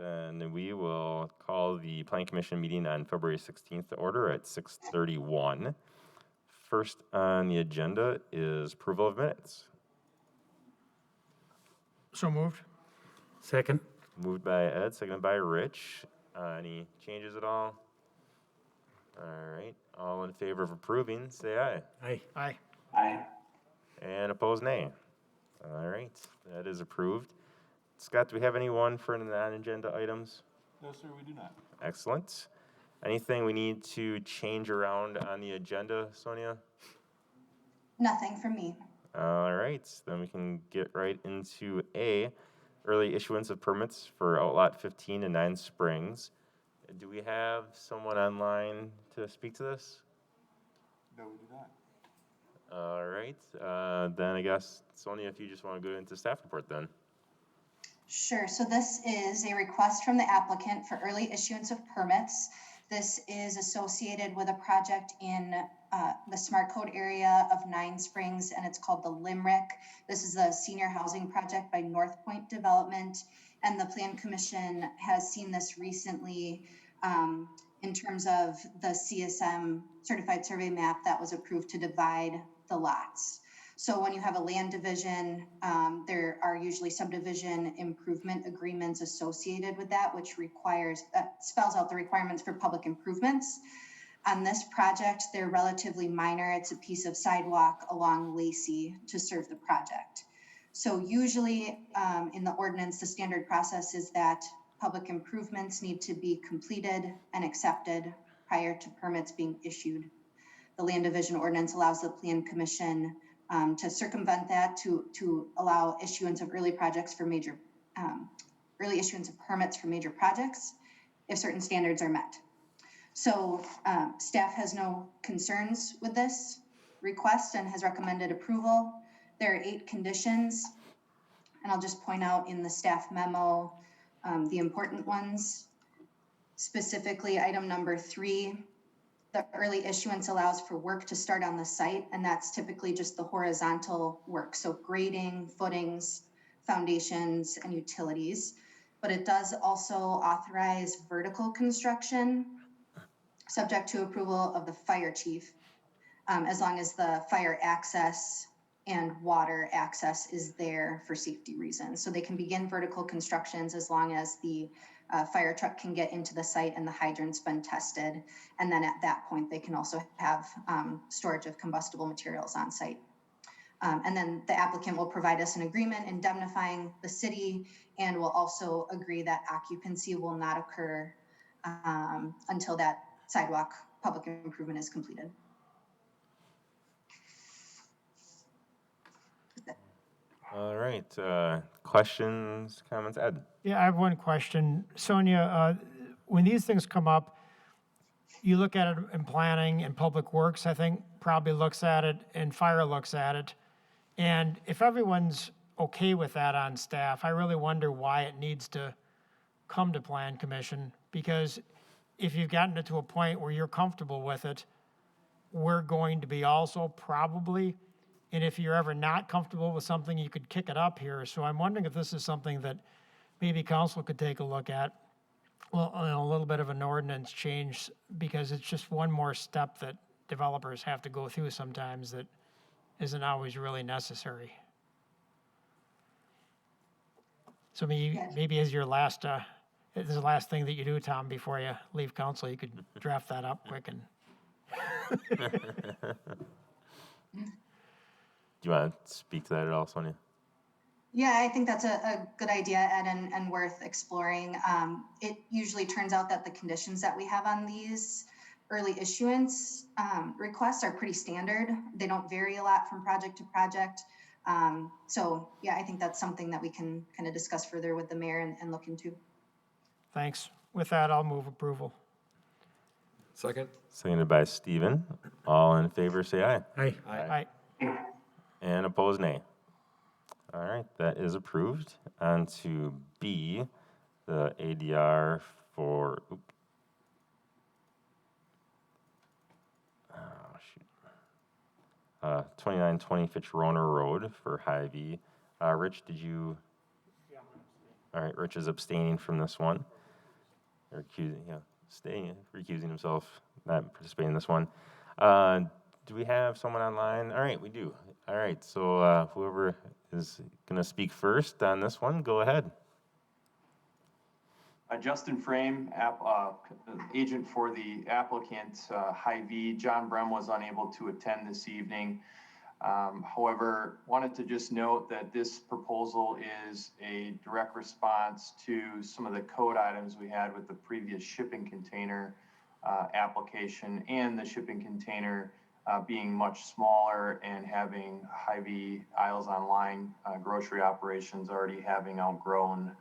then we will call the Planning Commission meeting on February 16th to order at 6:31. First on the agenda is approval of minutes. So moved. Second. Moved by Ed, seconded by Rich. Any changes at all? All right. All in favor of approving, say aye. Aye. Aye. Aye. And opposed, nay. All right, that is approved. Scott, do we have anyone for the non-agenda items? No, sir, we do not. Excellent. Anything we need to change around on the agenda, Sonia? Nothing from me. All right, then we can get right into A, early issuance of permits for Outlot 15 and 9 Springs. Do we have someone online to speak to this? No, we do not. All right, then I guess, Sonia, if you just want to go into staff report then. Sure. So this is a request from the applicant for early issuance of permits. This is associated with a project in the Smart Code area of 9 Springs, and it's called the Limerick. This is a senior housing project by North Point Development, and the Plan Commission has seen this recently in terms of the CSM certified survey map that was approved to divide the lots. So when you have a land division, there are usually subdivision improvement agreements associated with that, which spells out the requirements for public improvements. On this project, they're relatively minor. It's a piece of sidewalk along Lacey to serve the project. So usually in the ordinance, the standard process is that public improvements need to be completed and accepted prior to permits being issued. The land division ordinance allows the Plan Commission to circumvent that, to allow issuance of early issuance of permits for major projects if certain standards are met. So staff has no concerns with this request and has recommended approval. There are 8 conditions, and I'll just point out in the staff memo the important ones. Specifically, item number 3, the early issuance allows for work to start on the site, and that's typically just the horizontal work, so grading, footings, foundations, and utilities. But it does also authorize vertical construction, subject to approval of the fire chief, as long as the fire access and water access is there for safety reasons. So they can begin vertical constructions as long as the fire truck can get into the site and the hydrant's been tested. And then at that point, they can also have storage of combustible materials on site. And then the applicant will provide us an agreement indemnifying the city, and will also agree that occupancy will not occur until that sidewalk public improvement is completed. All right, questions, comments, Ed? Yeah, I have one question. Sonia, when these things come up, you look at it in planning and public works, I think, probably looks at it, and fire looks at it. And if everyone's okay with that on staff, I really wonder why it needs to come to Plan Commission, because if you've gotten it to a point where you're comfortable with it, we're going to be also probably. And if you're ever not comfortable with something, you could kick it up here. So I'm wondering if this is something that maybe council could take a look at. Well, a little bit of an ordinance change, because it's just one more step that developers have to go through sometimes that isn't always really necessary. So maybe as your last, this is the last thing that you do, Tom, before you leave council, you could draft that up quick and. Do you want to speak to that at all, Sonia? Yeah, I think that's a good idea, Ed, and worth exploring. It usually turns out that the conditions that we have on these early issuance requests are pretty standard. They don't vary a lot from project to project. So yeah, I think that's something that we can kind of discuss further with the mayor and look into. Thanks. With that, I'll move approval. Second. Seconded by Stephen. All in favor, say aye. Aye. Aye. And opposed, nay. All right, that is approved. On to B, the ADR for, 2920 Fitchburg Road for Hy-Vee. Rich, did you? All right, Rich is abstaining from this one. Or recusing himself, not participating in this one. Do we have someone online? All right, we do. All right, so whoever is going to speak first on this one, go ahead. Justin Frame, agent for the applicant, Hy-Vee. John Brem was unable to attend this evening. However, wanted to just note that this proposal is a direct response to some of the code items we had with the previous shipping container application, and the shipping container being much smaller and having Hy-Vee Aisles Online grocery operations already having outgrown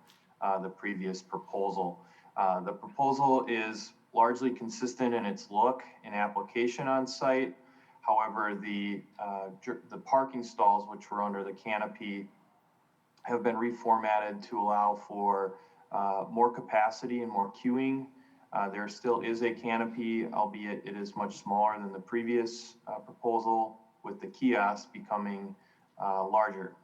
the previous proposal. The proposal is largely consistent in its look and application on site. However, the parking stalls, which were under the canopy, have been reformatted to allow for more capacity and more queuing. There still is a canopy, albeit it is much smaller than the previous proposal, with the kiosk becoming larger.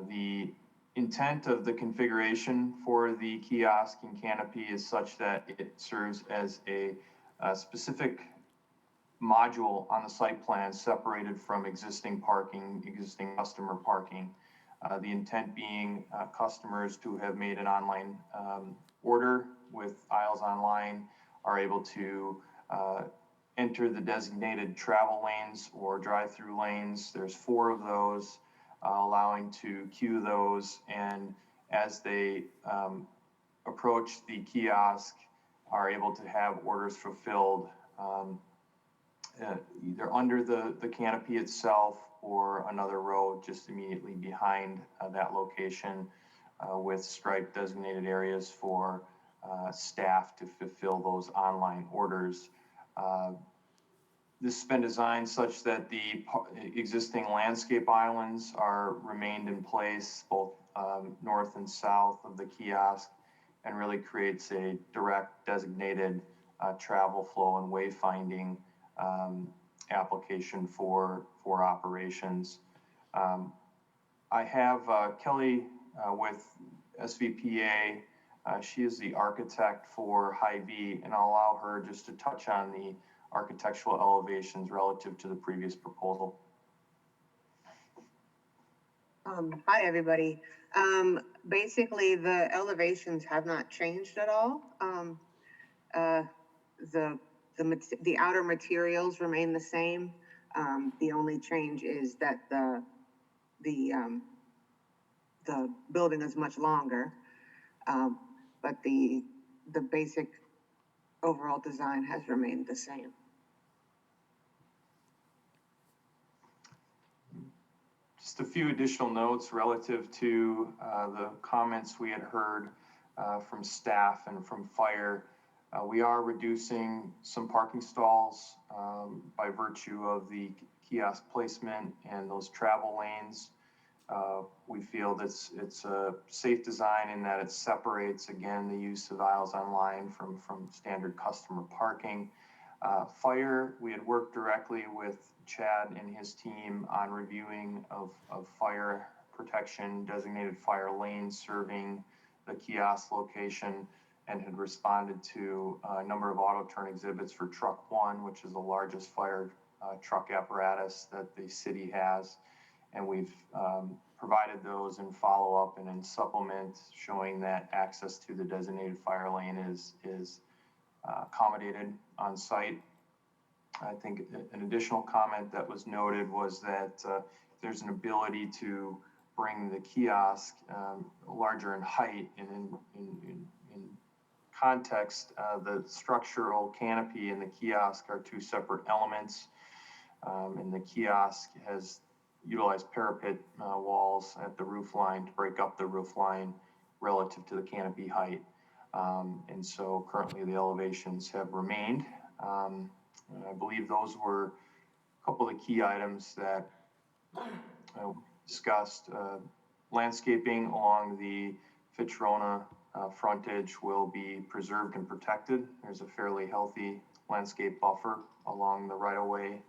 The intent of the configuration for the kiosk and canopy is such that it serves as a specific module on the site plan separated from existing customer parking. The intent being customers who have made an online order with Aisles Online are able to enter the designated travel lanes or drive-through lanes. There's 4 of those, allowing to queue those, and as they approach the kiosk, are able to have orders fulfilled either under the canopy itself or another row just immediately behind that location, with striped designated areas for staff to fulfill those online orders. This has been designed such that the existing landscape islands are remained in place, both north and south of the kiosk, and really creates a direct designated travel flow and wayfinding application for operations. I have Kelly with SVPA. She is the architect for Hy-Vee, and I'll allow her just to touch on the architectural elevations relative to the previous proposal. Hi, everybody. Basically, the elevations have not changed at all. The outer materials remain the same. The only change is that the building is much longer, but the basic overall design has remained the same. Just a few additional notes relative to the comments we had heard from staff and from fire. We are reducing some parking stalls by virtue of the kiosk placement and those travel lanes. We feel it's a safe design in that it separates, again, the use of Aisles Online from standard customer parking. Fire, we had worked directly with Chad and his team on reviewing of fire protection, designated fire lanes serving the kiosk location, and had responded to a number of auto turn exhibits for Truck 1, which is the largest fire truck apparatus that the city has. And we've provided those in follow-up and in supplement, showing that access to the designated fire lane is accommodated on site. I think an additional comment that was noted was that there's an ability to bring the kiosk larger in height, and in context, the structural canopy and the kiosk are 2 separate elements, and the kiosk has utilized parapet walls at the roof line to break up the roof line relative to the canopy height. And so currently the elevations have remained. I believe those were a couple of the key items that discussed. Landscaping along the Fitchburg frontage will be preserved and protected. There's a fairly healthy landscape buffer along the right-of-way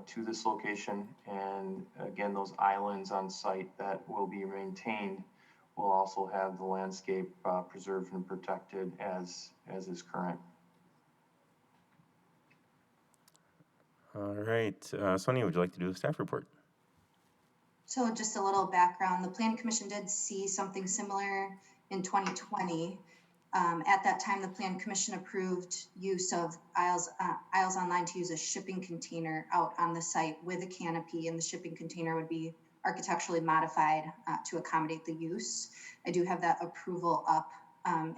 to this location. And again, those islands on site that will be maintained we'll also have the landscape preserved and protected as is current. All right, Sonia, would you like to do the staff report? So just a little background, the Plan Commission did see something similar in 2020. At that time, the Plan Commission approved use of Isles Online to use a shipping container out on the site with a canopy, and the shipping container would be architecturally modified to accommodate the use. I do have that approval up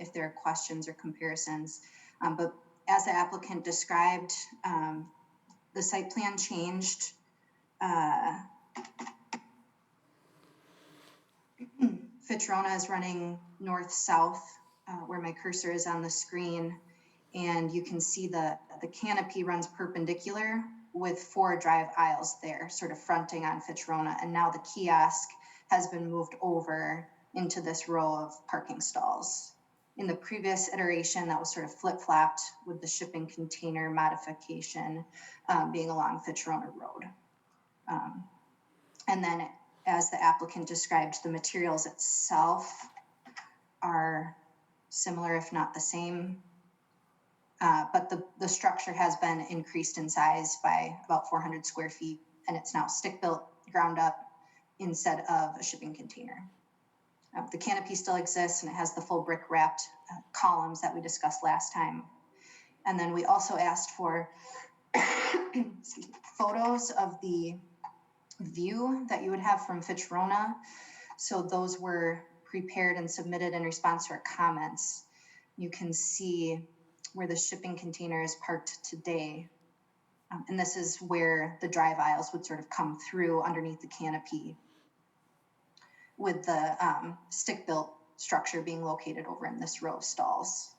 if there are questions or comparisons. But as the applicant described, the site plan changed. Fitchburg is running north-south, where my cursor is on the screen, and you can see the canopy runs perpendicular with 4 drive aisles there, sort of fronting on Fitchburg, and now the kiosk has been moved over into this row of parking stalls. In the previous iteration, that was sort of flip-flopped with the shipping container modification being along Fitchburg Road. And then, as the applicant described, the materials itself are similar, if not the same. But the structure has been increased in size by about 400 square feet, and it's now stick-built, ground up, instead of a shipping container. The canopy still exists, and it has the full brick-wrapped columns that we discussed last time. And then we also asked for photos of the view that you would have from Fitchburg. So those were prepared and submitted in response to our comments. You can see where the shipping container is parked today. And this is where the drive aisles would sort of come through underneath the canopy, with the stick-built structure being located over in this row of stalls.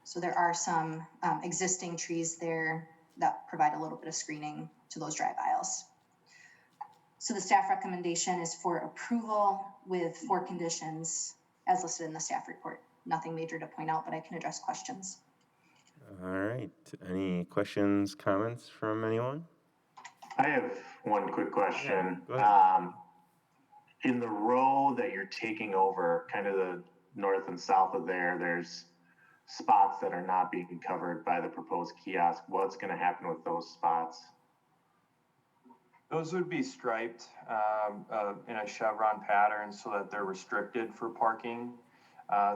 So there are some existing trees there that provide a little bit of screening to those drive aisles. So the staff recommendation is for approval with 4 conditions as listed in the staff report. Nothing major to point out, but I can address questions. All right, any questions, comments from anyone? I have one quick question. Go ahead. In the row that you're taking over, kind of the north and south of there, there's spots that are not being covered by the proposed kiosk. What's going to happen with those spots? Those would be striped in a chevron pattern so that they're restricted for parking.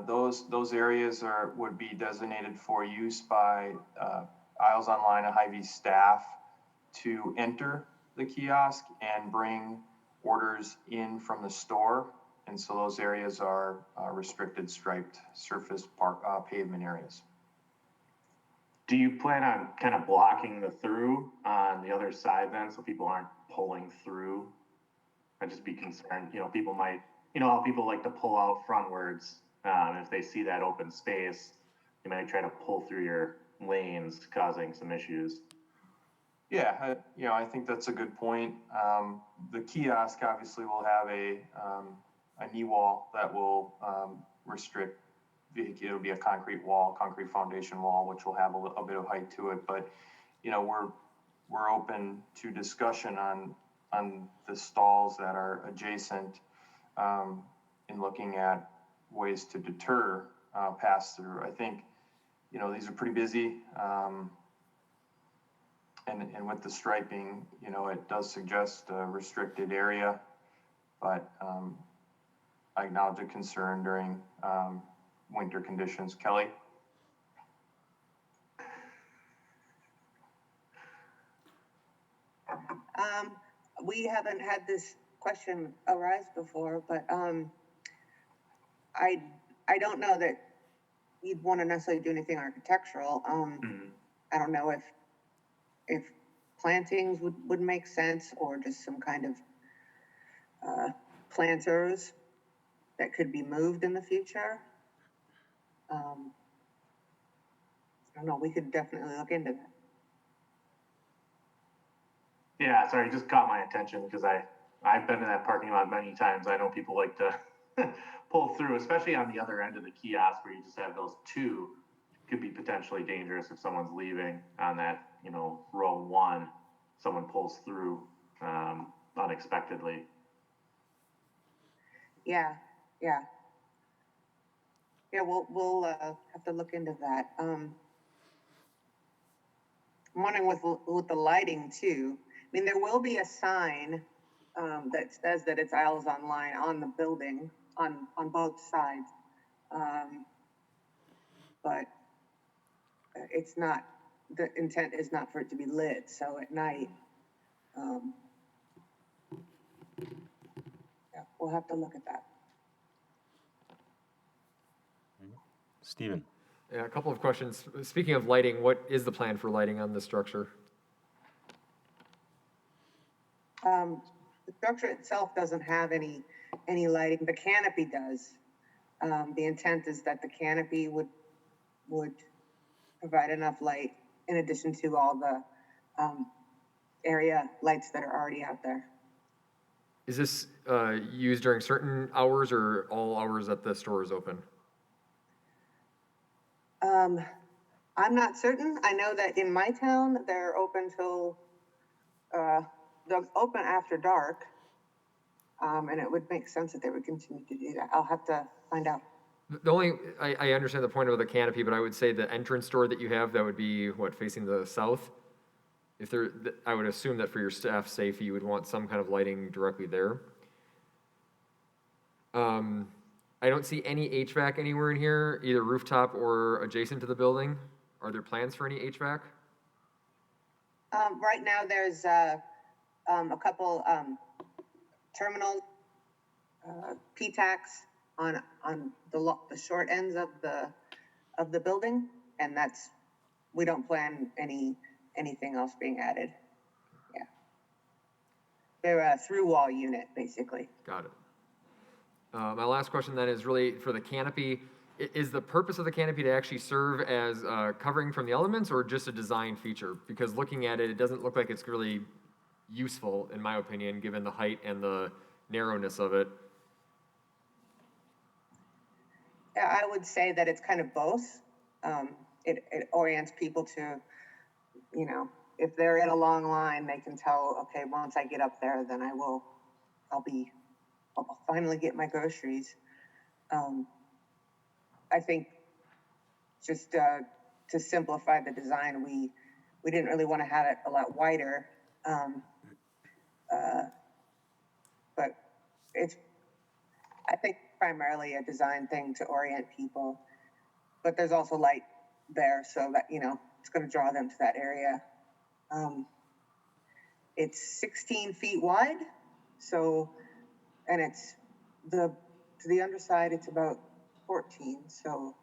Those areas would be designated for use by Isles Online and Hy-Vee staff to enter the kiosk and bring orders in from the store. And so those areas are restricted striped surface pavement areas. Do you plan on kind of blocking the through on the other side then so people aren't pulling through? I'd just be concerned, people might, how people like to pull out frontwards. If they see that open space, they might try to pull through your lanes, causing some issues. Yeah, I think that's a good point. The kiosk obviously will have a knee wall that will restrict vehicle. It'll be a concrete foundation wall, which will have a bit of height to it. But we're open to discussion on the stalls that are adjacent in looking at ways to deter pass through. I think these are pretty busy. And with the striping, it does suggest a restricted area, but I acknowledge a concern during winter conditions. Kelly? We haven't had this question arise before, but I don't know that you'd want to necessarily do anything architectural. I don't know if plantings would make sense, or just some kind of planters that could be moved in the future. I don't know, we could definitely look into that. Yeah, sorry, it just caught my attention because I've been in that parking lot many times. I know people like to pull through, especially on the other end of the kiosk where you just have those 2. Could be potentially dangerous if someone's leaving on that, row 1, someone pulls through. unexpectedly. Yeah, yeah. Yeah, we'll have to look into that. I'm wondering with the lighting too. I mean, there will be a sign that says that it's Isles Online on the building on both sides, but it's not. The intent is not for it to be lit. So at night, yeah, we'll have to look at that. Stephen? Yeah, a couple of questions. Speaking of lighting, what is the plan for lighting on this structure? The structure itself doesn't have any lighting. The canopy does. The intent is that the canopy would provide enough light in addition to all the area lights that are already out there. Is this used during certain hours or all hours that the store is open? I'm not certain. I know that in my town, they're open till, they're open after dark. And it would make sense that they would continue to do that. I'll have to find out. The only, I understand the point of the canopy, but I would say the entrance door that you have, that would be what, facing the south? If there, I would assume that for your staff's safety, you would want some kind of lighting directly there. I don't see any HVAC anywhere in here, either rooftop or adjacent to the building. Are there plans for any HVAC? Right now, there's a couple terminal PTACs on the short ends of the building, and that's, we don't plan anything else being added. Yeah, they're a through wall unit basically. Got it. My last question then is really for the canopy. Is the purpose of the canopy to actually serve as covering from the elements or just a design feature? Because looking at it, it doesn't look like it's really useful, in my opinion, given the height and the narrowness of it. Yeah, I would say that it's kind of both. It orients people to, you know, if they're in a long line, they can tell, okay, once I get up there, then I'll finally get my groceries. I think just to simplify the design, we didn't really want to have it a lot wider, but it's, I think, primarily a design thing to orient people. But there's also light there, so that, you know, it's going to draw them to that area. It's 16 feet wide, so, and it's to the underside, it's about 14. So,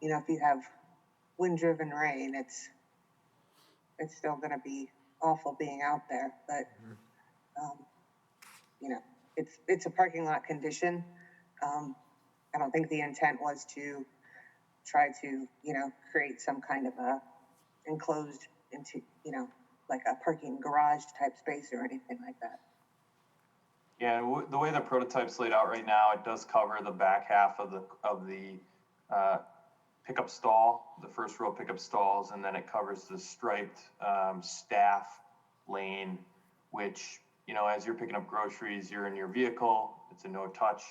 you know, if you have wind-driven rain, it's still going to be awful being out there. But, you know, it's a parking lot condition. I don't think the intent was to try to, you know, create some kind of a enclosed into, you know, like a parking garage type space or anything like that. Yeah, the way the prototype's laid out right now, it does cover the back half of the pickup stall, the first row pickup stalls, and then it covers the striped staff lane, which, you know, as you're picking up groceries, you're in your vehicle. It's a no-touch,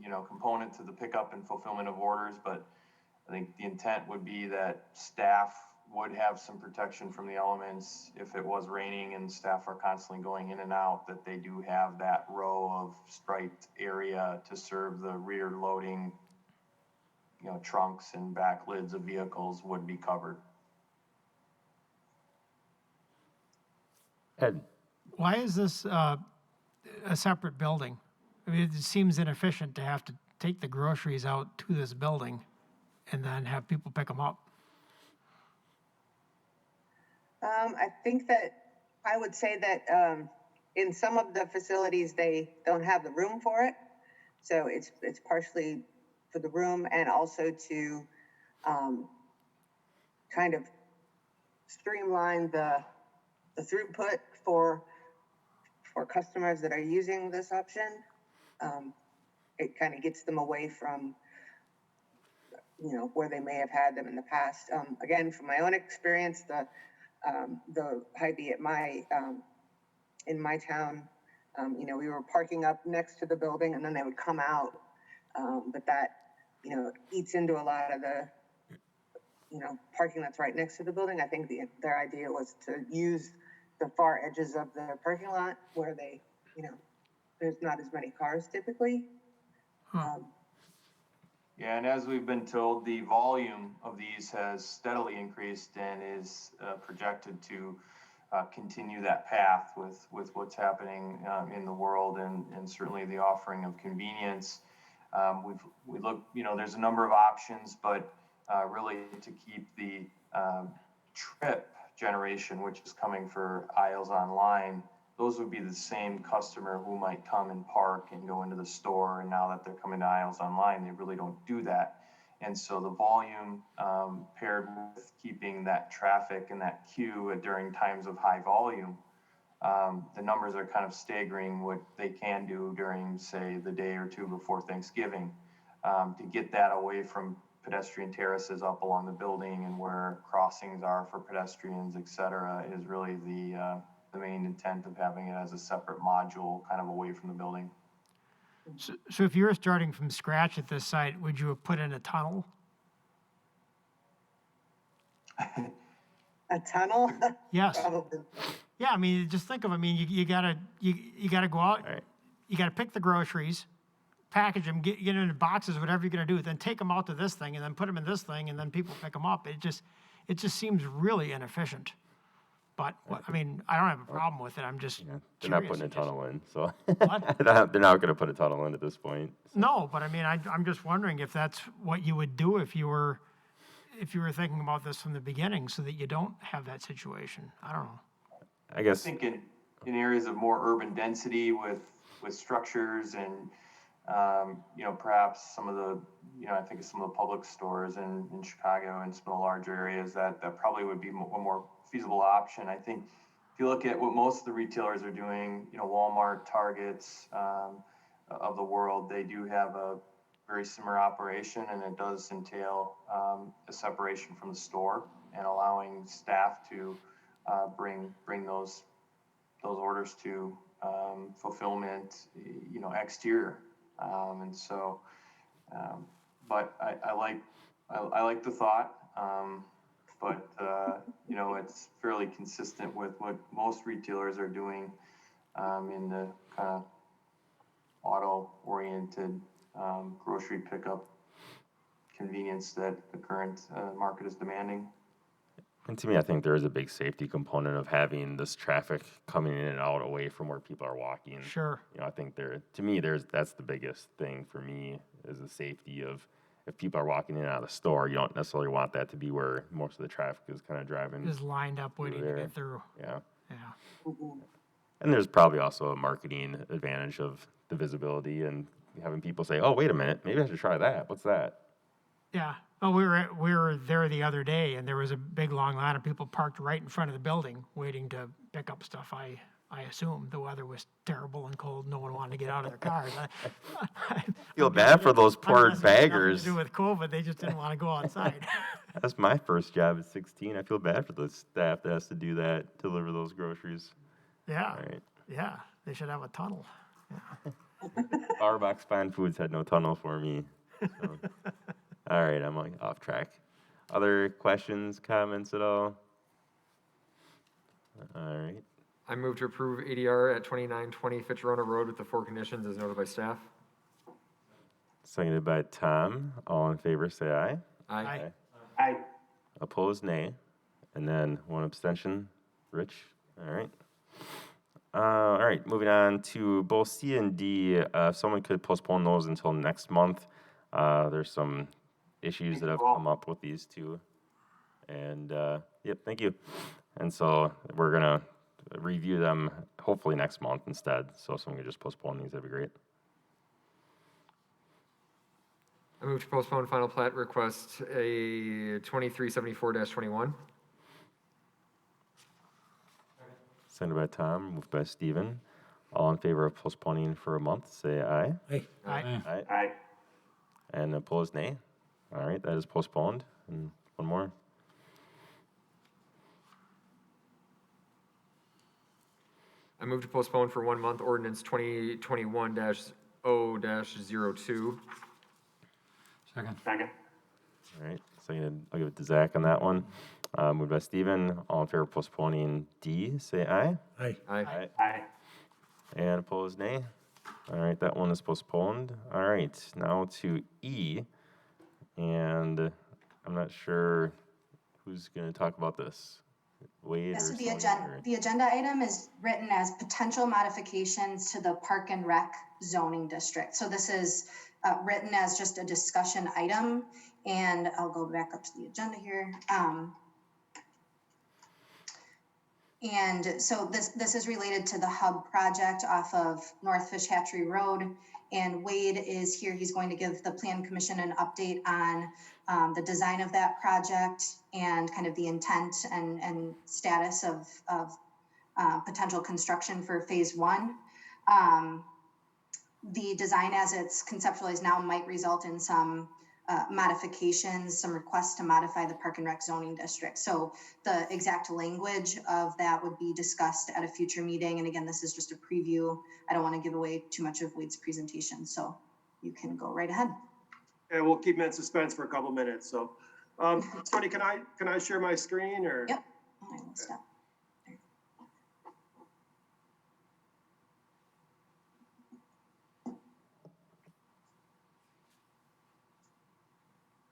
you know, component to the pickup and fulfillment of orders. But I think the intent would be that staff would have some protection from the elements if it was raining and staff are constantly going in and out, that they do have that row of striped area to serve the rear loading, you know, trunks and back lids of vehicles would be covered. Ed? Why is this a separate building? I mean, it seems inefficient to have to take the groceries out to this building and then have people pick them up. I think that I would say that in some of the facilities, they don't have the room for it. So it's partially for the room and also to kind of streamline the throughput for customers that are using this option. It kind of gets them away from, you know, where they may have had them in the past. Again, from my own experience, the Hy-Vee at my in my town, you know, we were parking up next to the building and then they would come out. But that, you know, eats into a lot of the, you know, parking that's right next to the building. I think their idea was to use the far edges of the parking lot where they, you know, there's not as many cars typically. Yeah, and as we've been told, the volume of these has steadily increased and is projected to continue that path with what's happening in the world and certainly the offering of convenience. We look, you know, there's a number of options, but really to keep the trip generation, which is coming for aisles online, those would be the same customer who might come and park and go into the store. And now that they're coming to aisles online, they really don't do that. And so the volume paired with keeping that traffic and that queue during times of high volume, the numbers are kind of staggering what they can do during, say, the day or two before Thanksgiving. To get that away from pedestrian terraces up along the building and where crossings are for pedestrians, et cetera, is really the main intent of having it as a separate module kind of away from the building. So if you were starting from scratch at this site, would you have put in a tunnel? A tunnel? Yes. Probably. Yeah, I mean, just think of it. I mean, you gotta go out. All right. You gotta pick the groceries, package them, get into boxes, whatever you're gonna do. Then take them out to this thing, and then put them in this thing, and then people pick them up. It just seems really inefficient. But I mean, I don't have a problem with it. I'm just They're not curious. putting a tunnel in, so. What? They're not gonna put a tunnel in at this point. No, but I mean, I'm just wondering if that's what you would do if you were thinking about this from the beginning, so that you don't have that situation. I don't know. I guess, I think in areas of more urban density with structures and, you know, perhaps some of the, you know, I think of some of the public stores in Chicago and some of the larger areas that probably would be a more feasible option. I think if you look at what most of the retailers are doing, you know, Walmart, Targets of the world, they do have a very similar operation, and it does entail a separation from the store and allowing staff to bring those orders to fulfillment, you know, exterior. And so, but I like the thought, but you know, it's fairly consistent with what most retailers are doing in the kind of auto-oriented grocery pickup convenience that the current market is demanding. and to me, I think there is a big safety component of having this traffic coming in and out away from where people are walking. Sure. You know, I think that's the biggest thing for me, is the safety of, if people are walking in and out of the store, you don't necessarily want that to be where most of the traffic is kind of driving. Just lined up waiting to there. get through. Yeah. Yeah. And there's probably also a marketing advantage of the visibility and having people say, oh, wait a minute, maybe I should try that. What's that? Yeah. Oh, we were there the other day, and there was a big long line of people parked right in front of the building waiting to pick up stuff. I assume the weather was terrible and cold. No one wanted to get out of their cars. I Feel bad for those poor unless it had nothing baggers. to do with COVID, they just didn't want to go outside. That's my first job at 16. I feel bad for the staff that has to do that, deliver those groceries. Yeah. All right. Yeah. They should have a tunnel. Starbucks Fine Foods had no tunnel for me. So. All right, I'm off track. Other questions, comments at all? All right. I move to approve ADR at 2920 Fitchburg Road with the 4 conditions as noted by staff. Seconded by Tom. All in favor, say aye. Aye. I, Opposed, nay. And then 1 abstention. Rich. All right. All right, moving on to both C and D. If someone could postpone those until next month. There's some issues that have come up with these two. And, yep, thank you. And so we're going to review them hopefully next month instead. So if someone could just postpone these, that'd be great. I move to postpone final plat request A 2374-21. Seconded by Tom, moved by Stephen. All in favor of postponing for a month, say aye. Aye. Aye. I, And opposed, nay. All right, that is postponed. And one more. I move to postpone for 1 month ordinance 2021-0-02. Second. Second. All right, seconded, I'll give it to Zach on that one. Moved by Steven, all in favor of postponing D, say aye. Aye. Aye. Aye. And opposed, nay. All right, that one is postponed. All right, now to E. And I'm not sure who's going to talk about this. Wade or So the Sonia? agenda, the agenda item is written as potential modifications to the Park and Rec zoning district. So this is written as just a discussion item, and I'll go back up to the agenda here. And so this is related to the hub project off of North Fish Hatchery Road. And Wade is here. He's going to give the Plan Commission an update on the design of that project and kind of the intent and status of potential construction for phase 1. The design as it's conceptualized now might result in some modifications, some requests to modify the Park and Rec zoning district. So the exact language of that would be discussed at a future meeting. And again, this is just a preview. I don't want to give away too much of Wade's presentation, so you can go right ahead. And we'll keep them in suspense for a couple minutes. So, Sonia, can I share my screen or? Yep. I will stop.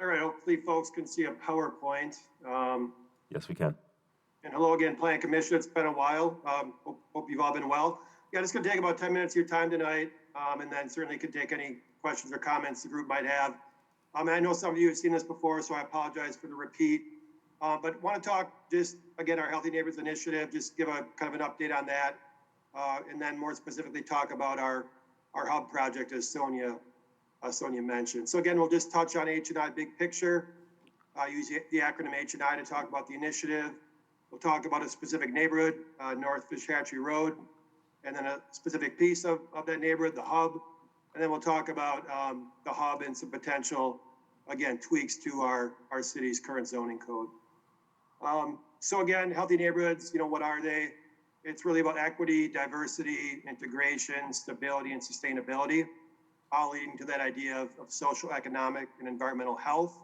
All right, hopefully folks can see a PowerPoint. Yes, we can. And hello again, Plan Commission. It's been a while. Hope you've all been well. Yeah, it's going to take about 10 minutes of your time tonight, and then certainly could take any questions or comments the group might have. I know some of you have seen this before, so I apologize for the repeat. But want to talk just, again, our Healthy Neighborhoods Initiative, just give a kind of an update on that, and then more specifically talk about our hub project, as Sonia mentioned. So again, we'll just touch on H&I big picture, use the acronym H&I to talk about the initiative. We'll talk about a specific neighborhood, North Fish Hatchery Road, and then a specific piece of that neighborhood, the hub. And then we'll talk about the hub and some potential, again, tweaks to our city's current zoning code. So again, healthy neighborhoods, what are they? It's really about equity, diversity, integration, stability, and sustainability, all leading to that idea of social, economic, and environmental health.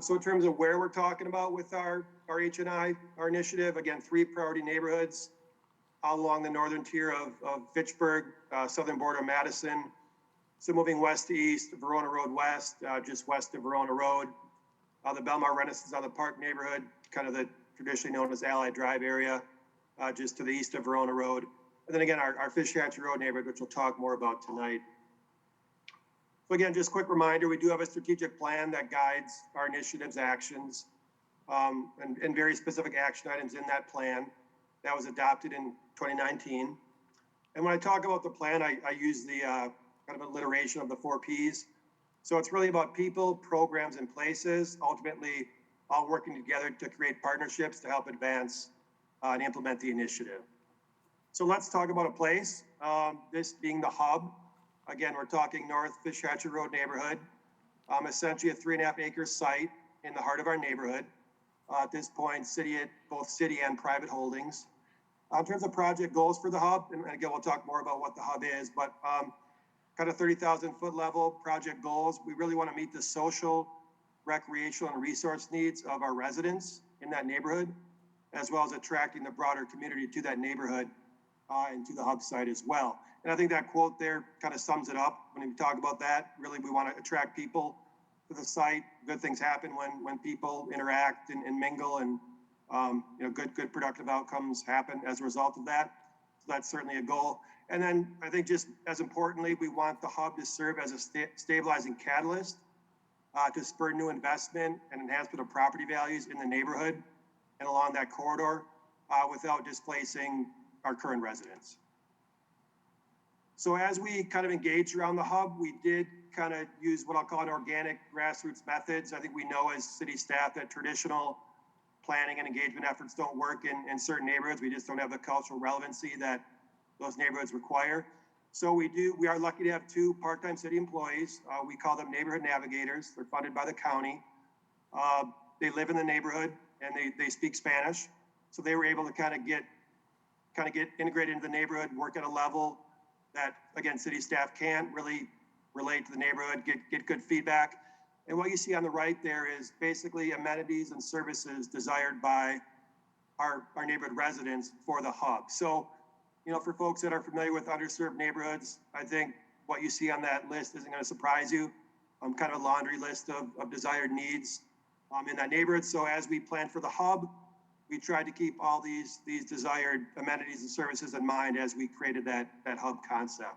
So in terms of where we're talking about with our H&I, our initiative, again, 3 priority neighborhoods all along the northern tier of Fitchburg, southern border of Madison. So moving west to east, Verona Road West, just west of Verona Road. The Belmar Renaissance on the Park neighborhood, kind of the traditionally known as Allied Drive area, just to the east of Verona Road. And then again, our Fish Hatchery Road neighborhood, which we'll talk more about tonight. So again, just quick reminder, we do have a strategic plan that guides our initiative's actions and very specific action items in that plan that was adopted in 2019. And when I talk about the plan, I use the kind of alliteration of the 4 Ps. So it's really about people, programs, and places, ultimately all working together to create partnerships to help advance and implement the initiative. So let's talk about a place, this being the hub. Again, we're talking North Fish Hatchery Road neighborhood, essentially a 3.5 acre site in the heart of our neighborhood. At this point, both city and private holdings. In terms of project goals for the hub, and again, we'll talk more about what the hub is, but kind of 30,000 foot level project goals. We really want to meet the social, recreational, and resource needs of our residents in that neighborhood, as well as attracting the broader community to that neighborhood and to the hub site as well. And I think that quote there kind of sums it up when we talk about that. Really, we want to attract people to the site. Good things happen when people interact and mingle, and good productive outcomes happen as a result of that. So that's certainly a goal. And then I think just as importantly, we want the hub to serve as a stabilizing catalyst to spur new investment and enhancement of property values in the neighborhood and along that corridor without displacing our current residents. So as we kind of engaged around the hub, we did kind of use what I'll call an organic grassroots methods. I think we know as city staff that traditional planning and engagement efforts don't work in certain neighborhoods. We just don't have the cultural relevancy that those neighborhoods require. So we are lucky to have 2 part-time city employees. We call them neighborhood navigators. They're funded by the county. They live in the neighborhood and they speak Spanish. So they were able to kind of get kind of get integrated into the neighborhood, work at a level that, again, city staff can't really relate to the neighborhood, get good feedback. And what you see on the right there is basically amenities and services desired by our neighborhood residents for the hub. So, you know, for folks that are familiar with underserved neighborhoods, I think what you see on that list isn't going to surprise you. Kind of a laundry list of desired needs in that neighborhood. So as we plan for the hub, we tried to keep all these desired amenities and services in mind as we created that hub concept.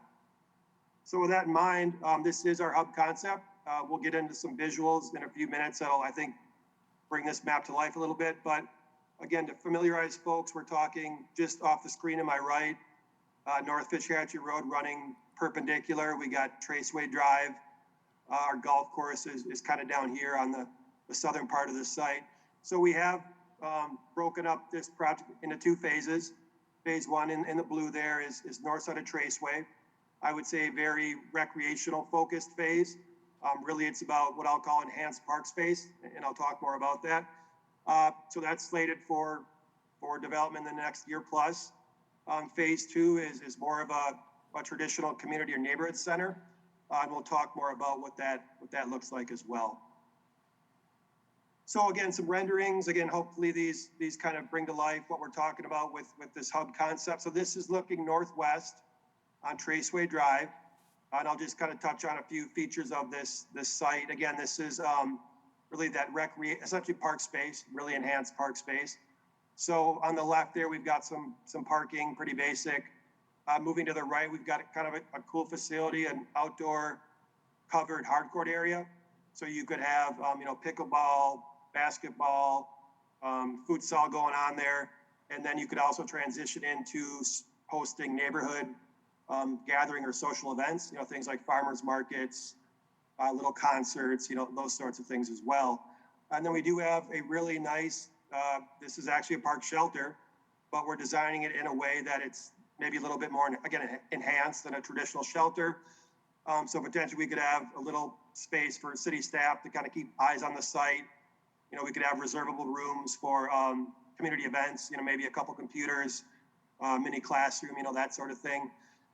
So with that in mind, this is our hub concept. We'll get into some visuals in a few minutes that'll, I think, bring this map to life a little bit. But again, to familiarize folks, we're talking just off the screen to my right, North Fitchburg Road running perpendicular. We got Traceway Drive. Our golf course is kind of down here on the southern part of the site. So we have broken up this project into two phases. Phase one in the blue there is north side of Traceway. I would say a very recreational focused phase. Really, it's about what I'll call enhanced park space, and I'll talk more about that. So that's slated for development in the next year plus. Phase two is more of a traditional community or neighborhood center. And we'll talk more about what that looks like as well. So again, some renderings. Again, hopefully these kind of bring to life what we're talking about with this hub concept. So this is looking northwest on Traceway Drive. And I'll just kind of touch on a few features of this site. Again, this is really that essentially park space, really enhanced park space. So on the left there, we've got some parking, pretty basic. Moving to the right, we've got kind of a cool facility, an outdoor covered hardcourt area. So you could have, you know, pickleball, basketball, futsal going on there. And then you could also transition into hosting neighborhood gathering or social events, you know, things like farmers markets, little concerts, you know, those sorts of things as well. And then we do have a really nice, this is actually a park shelter, but we're designing it in a way that it's maybe a little bit more, again, enhanced than a traditional shelter. So potentially we could have a little space for city staff to kind of keep eyes on the site. You know, we could have reservable rooms for community events, you know, maybe a couple computers, mini classroom, you know, that sort of thing.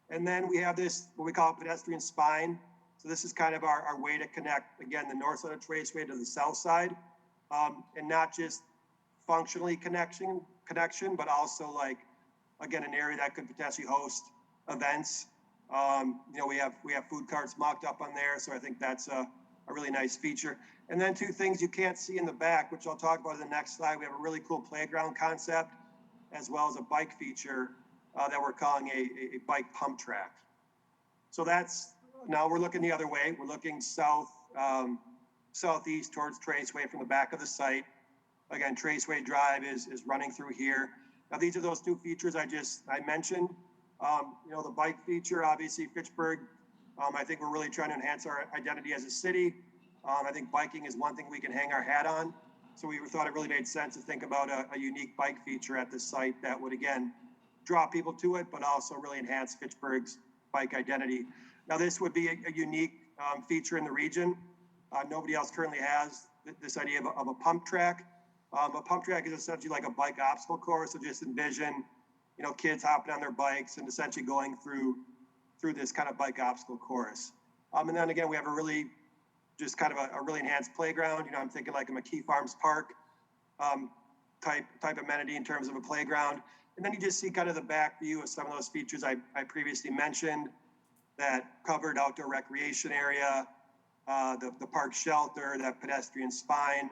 And then we have this, what we call a pedestrian spine. So this is kind of our way to connect, again, the north side of Traceway to the south side. And not just functionally connection, but also like, again, an area that could potentially host events. You know, we have food carts mocked up on there, so I think that's a really nice feature. And then two things you can't see in the back, which I'll talk about in the next slide. We have a really cool playground concept, as well as a bike feature that we're calling a bike pump track. So that's, now we're looking the other way. We're looking southeast towards Traceway from the back of the site. Again, Traceway Drive is running through here. Now, these are those two features I mentioned. You know, the bike feature, obviously, Fitchburg. I think we're really trying to enhance our identity as a city. I think biking is one thing we can hang our hat on. So we thought it really made sense to think about a unique bike feature at this site that would, again, draw people to it, but also really enhance Fitchburg's bike identity. Now, this would be a unique feature in the region. Nobody else currently has this idea of a pump track. A pump track is essentially like a bike obstacle course. So just envision, you know, kids hopping on their bikes and essentially going through this kind of bike obstacle course. And then again, we have a really, just kind of a really enhanced playground. You know, I'm thinking like a McKee Farms Park type amenity in terms of a playground. And then you just see kind of the back view of some of those features I previously mentioned, that covered outdoor recreation area, the park shelter, that pedestrian spine,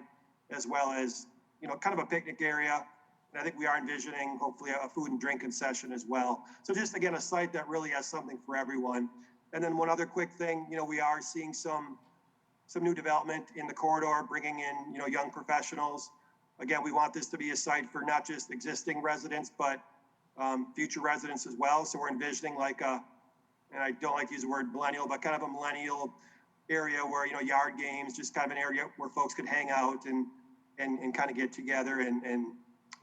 as well as, you know, kind of a picnic area. And I think we are envisioning hopefully a food and drink concession as well. So just again, a site that really has something for everyone. And then one other quick thing, you know, we are seeing some new development in the corridor, bringing in, you know, young professionals. Again, we want this to be a site for not just existing residents, but future residents as well. So we're envisioning like and I don't like to use the word millennial, but kind of a millennial area where, you know, yard games, just kind of an area where folks could hang out and kind of get together and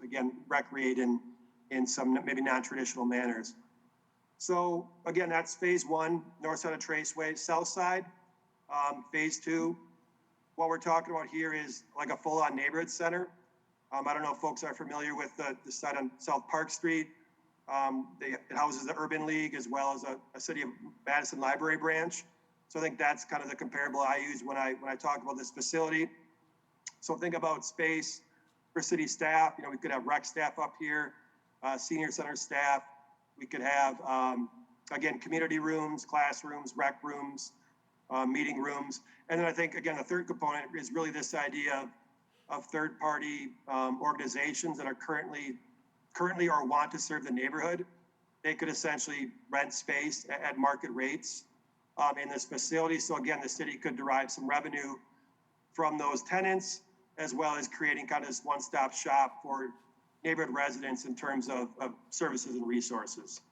again, recreate in some maybe non-traditional manners. So again, that's phase one, north side of Traceway, south side. Phase two, what we're talking about here is like a full-on neighborhood center. I don't know if folks are familiar with the site on South Park Street. It houses the Urban League as well as a City of Madison Library branch. So I think that's kind of the comparable I use when I talk about this facility. So think about space for city staff. You know, we could have rec staff up here, senior center staff. We could have, again, community rooms, classrooms, rec rooms, meeting rooms. And then I think, again, the third component is really this idea of third-party organizations that are currently or want to serve the neighborhood. They could essentially rent space at market rates in this facility. So again, the city could derive some revenue from those tenants, as well as creating kind of this one-stop shop for neighborhood residents in terms of services and resources.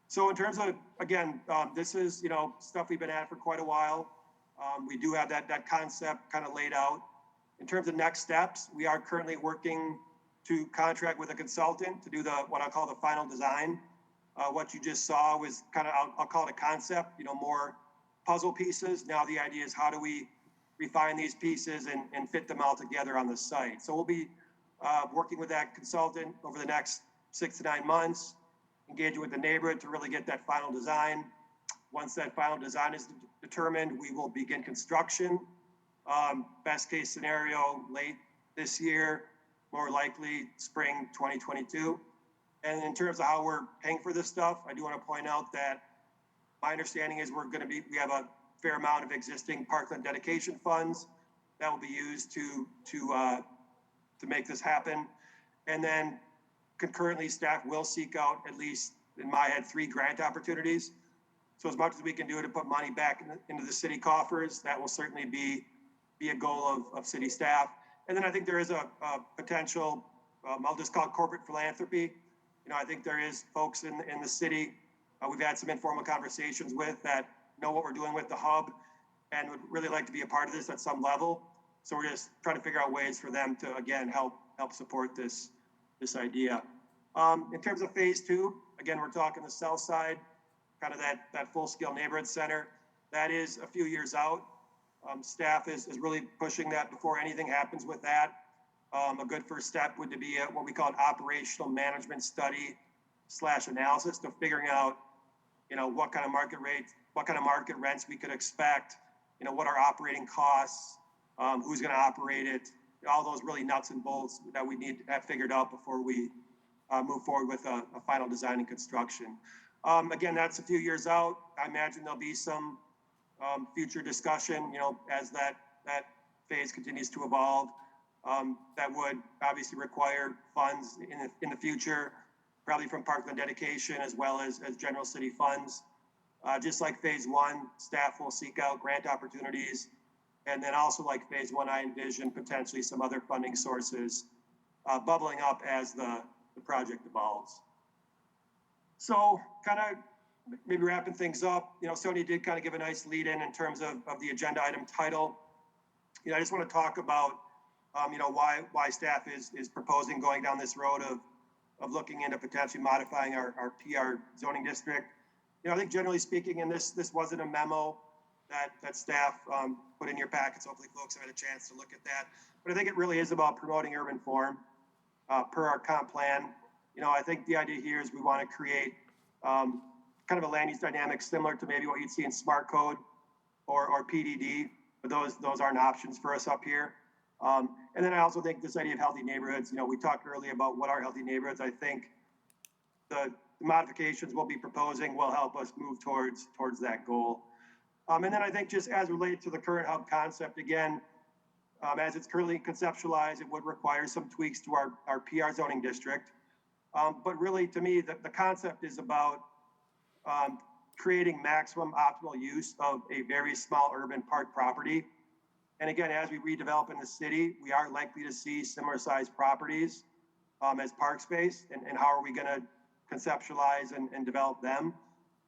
So in terms of, again, this is, you know, stuff we've been at for quite a while. We do have that concept kind of laid out. In terms of next steps, we are currently working to contract with a consultant to do what I call the final design. What you just saw was kind of, I'll call it a concept, you know, more puzzle pieces. Now the idea is how do we refine these pieces and fit them all together on the site. So we'll be working with that consultant over the next 6 to 9 months, engaging with the neighborhood to really get that final design. Once that final design is determined, we will begin construction. Best case scenario, late this year, more likely spring 2022. And in terms of how we're paying for this stuff, I do want to point out that my understanding is we have a fair amount of existing parkland dedication funds that will be used to make this happen. And then concurrently, staff will seek out, at least in my head, 3 grant opportunities. So as much as we can do to put money back into the city coffers, that will certainly be a goal of city staff. And then I think there is a potential, I'll just call it corporate philanthropy. You know, I think there is folks in the city, we've had some informal conversations with that know what we're doing with the hub and would really like to be a part of this at some level. So we're just trying to figure out ways for them to, again, help support this idea. In terms of phase 2, again, we're talking the south side, kind of that full-scale neighborhood center. That is a few years out. Staff is really pushing that before anything happens with that. A good first step would be what we call an operational management study / analysis to figuring out, you know, what kind of market rates, what kind of market rents we could expect, you know, what are operating costs, who's going to operate it, all those really nuts and bolts that we need to have figured out before we move forward with a final design and construction. Again, that's a few years out. I imagine there'll be some future discussion, you know, as that phase continues to evolve. That would obviously require funds in the future, probably from parkland dedication as well as general city funds. Just like phase 1, staff will seek out grant opportunities. And then also like phase 1, I envision potentially some other funding sources bubbling up as the project evolves. So kind of maybe wrapping things up, you know, Sonia did kind of give a nice lead in terms of the agenda item title. You know, I just want to talk about, you know, why staff is proposing going down this road of looking into potentially modifying our PR zoning district. You know, I think generally speaking, and this wasn't a memo that staff put in your packets. Hopefully folks have had a chance to look at that. But I think it really is about promoting urban form per our comp plan. You know, I think the idea here is we want to create kind of a land use dynamic similar to maybe what you'd see in Smart Code or PDD, but those aren't options for us up here. And then I also think this idea of healthy neighborhoods, you know, we talked earlier about what are healthy neighborhoods. I think the modifications we'll be proposing will help us move towards that goal. And then I think just as related to the current hub concept, again, as it's currently conceptualized, it would require some tweaks to our PR zoning district. But really, to me, the concept is about creating maximum optimal use of a very small urban park property. And again, as we redevelop in the city, we are likely to see similar sized properties as park space. And how are we going to conceptualize and develop them?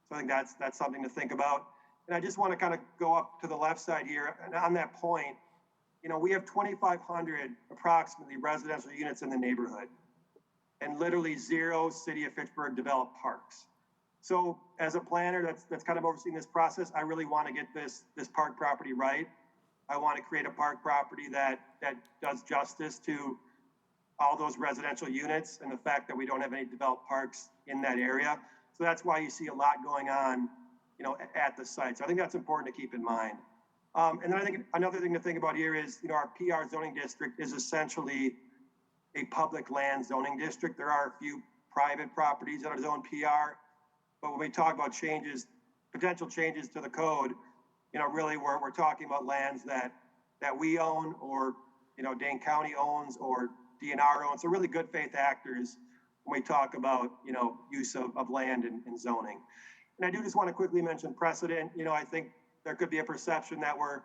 So I think that's something to think about. And I just want to kind of go up to the left side here. And on that point, you know, we have 2,500 approximately residential units in the neighborhood and literally 0 City of Fitchburg developed parks. So as a planner that's kind of overseeing this process, I really want to get this park property right. I want to create a park property that does justice to all those residential units and the fact that we don't have any developed parks in that area. So that's why you see a lot going on, you know, at the site. So I think that's important to keep in mind. And then I think another thing to think about here is, you know, our PR zoning district is essentially a public land zoning district. There are a few private properties that are zoned PR, but when we talk about changes, potential changes to the code, you know, really we're talking about lands that we own, or, you know, Dane County owns, or DNR owns. So really good faith actors when we talk about, you know, use of land and zoning. And I do just want to quickly mention precedent. You know, I think there could be a perception that we're,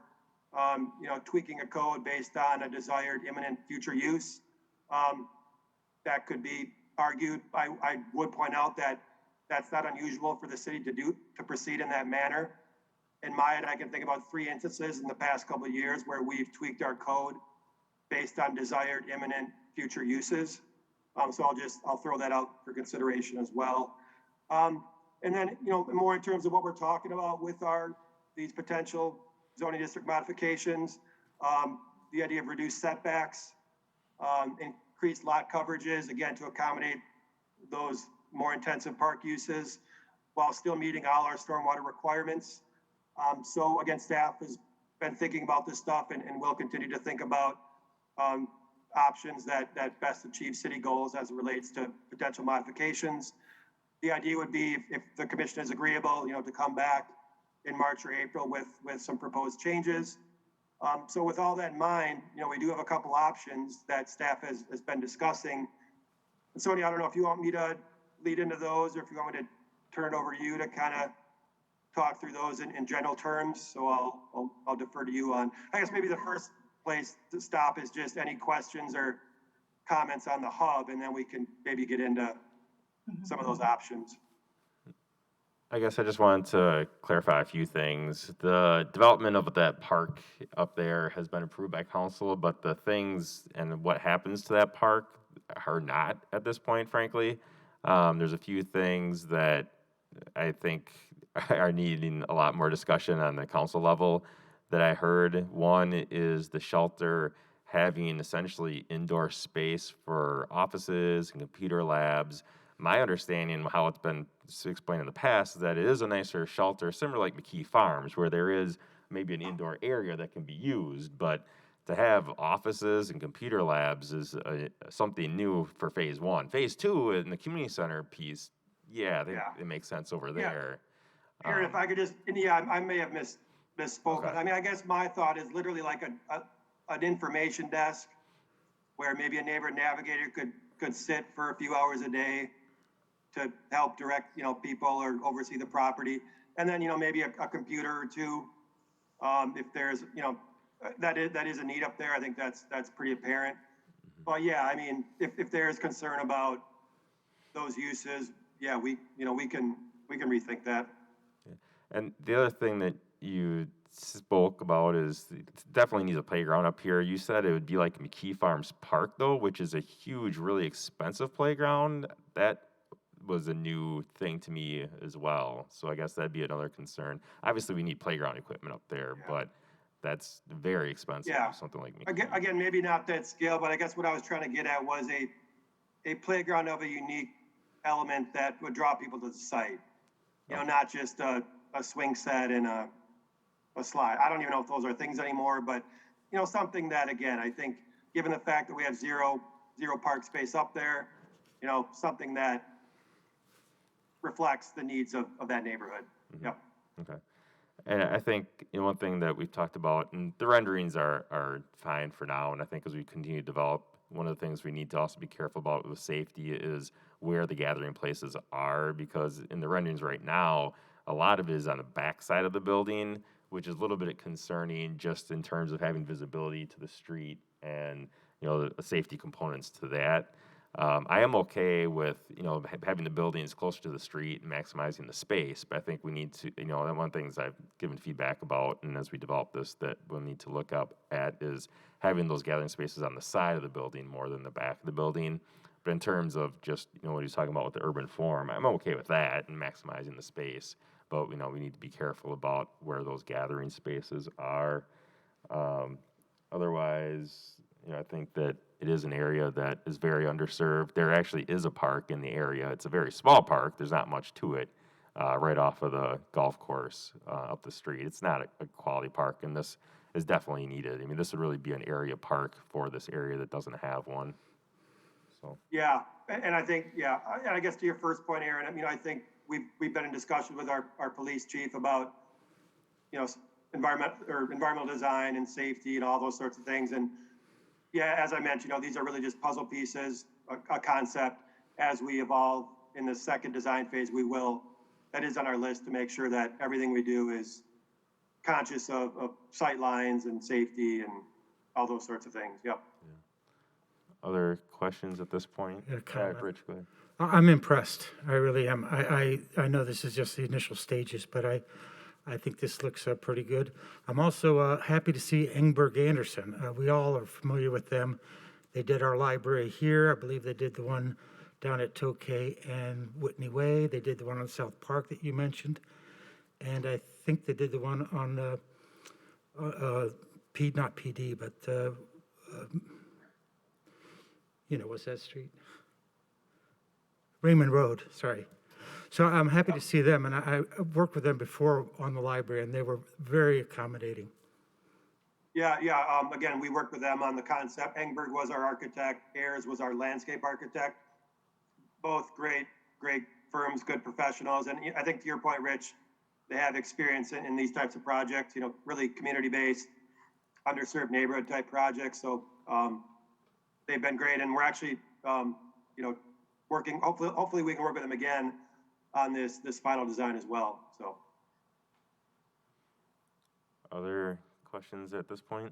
you know, tweaking a code based on a desired imminent future use. That could be argued. I would point out that that's not unusual for the city to proceed in that manner. In my head, I can think about 3 instances in the past couple of years where we've tweaked our code based on desired imminent future uses. So I'll throw that out for consideration as well. And then, you know, more in terms of what we're talking about with these potential zoning district modifications, the idea of reduced setbacks, increased lot coverages, again, to accommodate those more intensive park uses while still meeting all our stormwater requirements. So again, staff has been thinking about this stuff and will continue to think about options that best achieve city goals as it relates to potential modifications. The idea would be, if the commission is agreeable, you know, to come back in March or April with some proposed changes. So with all that in mind, you know, we do have a couple options that staff has been discussing. And Sonia, I don't know if you want me to lead into those, or if you want me to turn it over to you to kind of talk through those in general terms. So I'll defer to you on, I guess maybe the first place to stop is just any questions or comments on the hub, and then we can maybe get into some of those options. I guess I just wanted to clarify a few things. The development of that park up there has been approved by council, but the things and what happens to that park are not at this point, frankly. There's a few things that I think are needing a lot more discussion on the council level that I heard. One is the shelter having essentially indoor space for offices and computer labs. My understanding of how it's been explained in the past is that it is a nicer shelter, similar like McKee Farms, where there is maybe an indoor area that can be used, but to have offices and computer labs is something new for phase 1. Phase 2 in the community center piece, I think it makes sense over there. Aaron, if I could just, and I may have misspoken. Okay. I mean, I guess my thought is literally like an information desk where maybe a neighbor navigator could sit for a few hours a day to help direct, you know, people or oversee the property. And then, you know, maybe a computer or two, if there's, you know, that is a need up there. I think that's pretty apparent. But yeah, I mean, if there's concern about those uses, we can rethink that. And the other thing that you spoke about is it definitely needs a playground up here. You said it would be like McKee Farms Park, though, which is a huge, really expensive playground. That was a new thing to me as well. So I guess that'd be another concern. Obviously, we need playground equipment up there, but that's very expensive. Yeah. Something like McKee. Again, maybe not that scale, but I guess what I was trying to get at was a playground of a unique element that would draw people to the site. You know, not just a swing set and a slide. I don't even know if those are things anymore, but, you know, something that, again, I think, given the fact that we have zero park space up there, you know, something that reflects the needs of that neighborhood. Mm-hmm. Yep. Okay. And I think, you know, one thing that we've talked about, and the renderings are fine for now, and I think as we continue to develop, one of the things we need to also be careful about with safety is where the gathering places are, because in the renderings right now, a lot of it is on the back side of the building, which is a little bit concerning just in terms of having visibility to the street and, you know, the safety components to that. I am okay with, you know, having the buildings closer to the street and maximizing the space, but I think we need to, you know, one of the things I've given feedback about, and as we develop this, that we'll need to look up at is having those gathering spaces on the side of the building more than the back of the building. But in terms of just, you know, what he's talking about with the urban form, I'm okay with that and maximizing the space. But, you know, we need to be careful about where those gathering spaces are. Otherwise, you know, I think that it is an area that is very underserved. There actually is a park in the area. It's a very small park. There's not much to it, right off of the golf course up the street. It's not a quality park, and this is definitely needed. I mean, this would really be an area park for this area that doesn't have one. So. Yeah, and I think, yeah, and I guess to your first point, Aaron, I mean, I think we've been in discussion with our police chief about, you know, environmental design and safety and all those sorts of things. And yeah, as I mentioned, you know, these are really just puzzle pieces, a concept. As we evolve in the second design phase, that is on our list to make sure that everything we do is conscious of sight lines and safety and all those sorts of things. Yep. Yeah. Other questions at this point? Yeah, comment. Rich, go ahead. I'm impressed. I really am. I know this is just the initial stages, but I think this looks pretty good. I'm also happy to see Engberg Anderson. We all are familiar with them. They did our library here. I believe they did the one down at Tokay and Whitney Way. They did the one on South Park that you mentioned. And I think they did the one on not PD, but what's that street? Raymond Road, sorry. So I'm happy to see them, and I worked with them before on the library, and they were very accommodating. Yeah. Again, we worked with them on the concept. Engberg was our architect. Ayers was our landscape architect. Both great firms, good professionals. And I think to your point, Rich, they have experience in these types of projects, you know, really community-based, underserved neighborhood type projects. So they've been great. And we're actually, working, hopefully we can work with them again on this final design as well. So. Other questions at this point?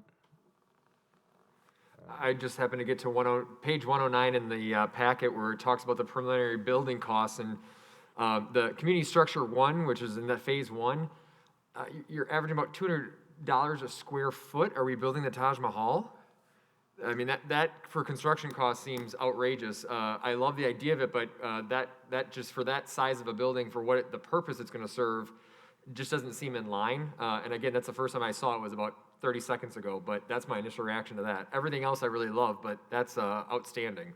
I just happened to get to page 109 in the packet where it talks about the preliminary building costs, and the community structure 1, which is in that phase 1, you're averaging about $200 a square foot. Are we building the Taj Mahal? I mean, that for construction costs seems outrageous. I love the idea of it, but that just for that size of a building, for the purpose it's going to serve, just doesn't seem in line. And again, that's the first time I saw it was about 30 seconds ago, but that's my initial reaction to that. Everything else I really love, but that's outstanding.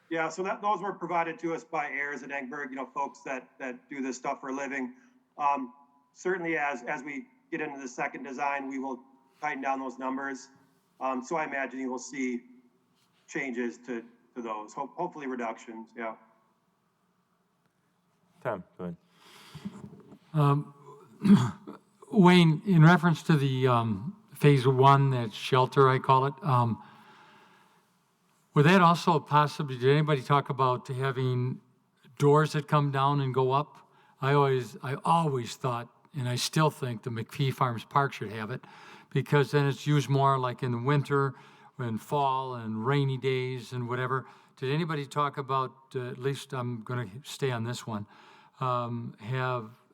Yeah, so those were provided to us by Ayers and Engberg, you know, folks that do this stuff for a living. Certainly as we get into the second design, we will tighten down those numbers. So I imagine you will see changes to those, hopefully reductions, yeah. Tom, go ahead. Wayne, in reference to the phase 1, that shelter, I call it, would that also possibly, did anybody talk about having doors that come down and go up? I always thought, and I still think the McPhee Farms Park should have it, because then it's used more like in the winter and fall and rainy days and whatever. Did anybody talk about, at least I'm going to stay on this one,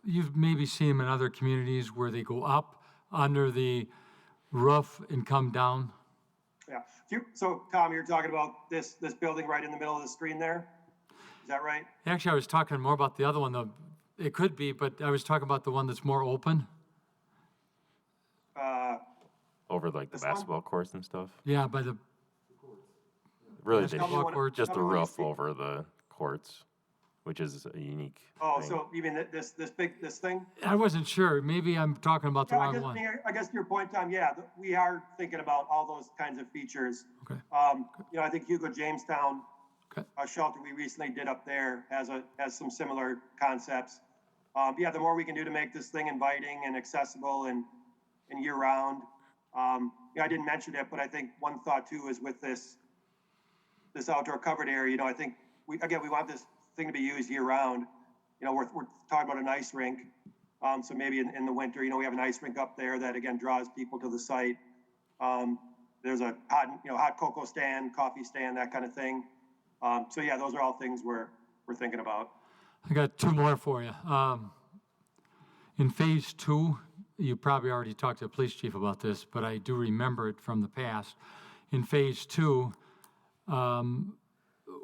you've maybe seen them in other communities where they go up under the roof and come down? Yeah. So, Tom, you're talking about this building right in the middle of the screen there? Is that right? Actually, I was talking more about the other one, though. It could be, but I was talking about the one that's more open. Over like the basketball courts and stuff? Yeah, by the... Really, basketball courts. just the roof over the courts, which is a unique thing. So you mean this thing? I wasn't sure. Maybe I'm talking about the wrong one. I guess to your point, Tom, yeah, we are thinking about all those kinds of features. Okay. I think Hugo Jamestown, a shelter we recently did up there has some similar concepts. The more we can do to make this thing inviting and accessible and year round. I didn't mention it, but I think one thought too is with this outdoor covered area, I think we want this thing to be used year round. We're talking about an ice rink. So maybe in the winter, we have an ice rink up there that again draws people to the site. There's a hot cocoa stand, coffee stand, that kind of thing. Those are all things we're thinking about. I got 2 more for you. In phase 2, you probably already talked to the police chief about this, but I do remember it from the past. In phase 2,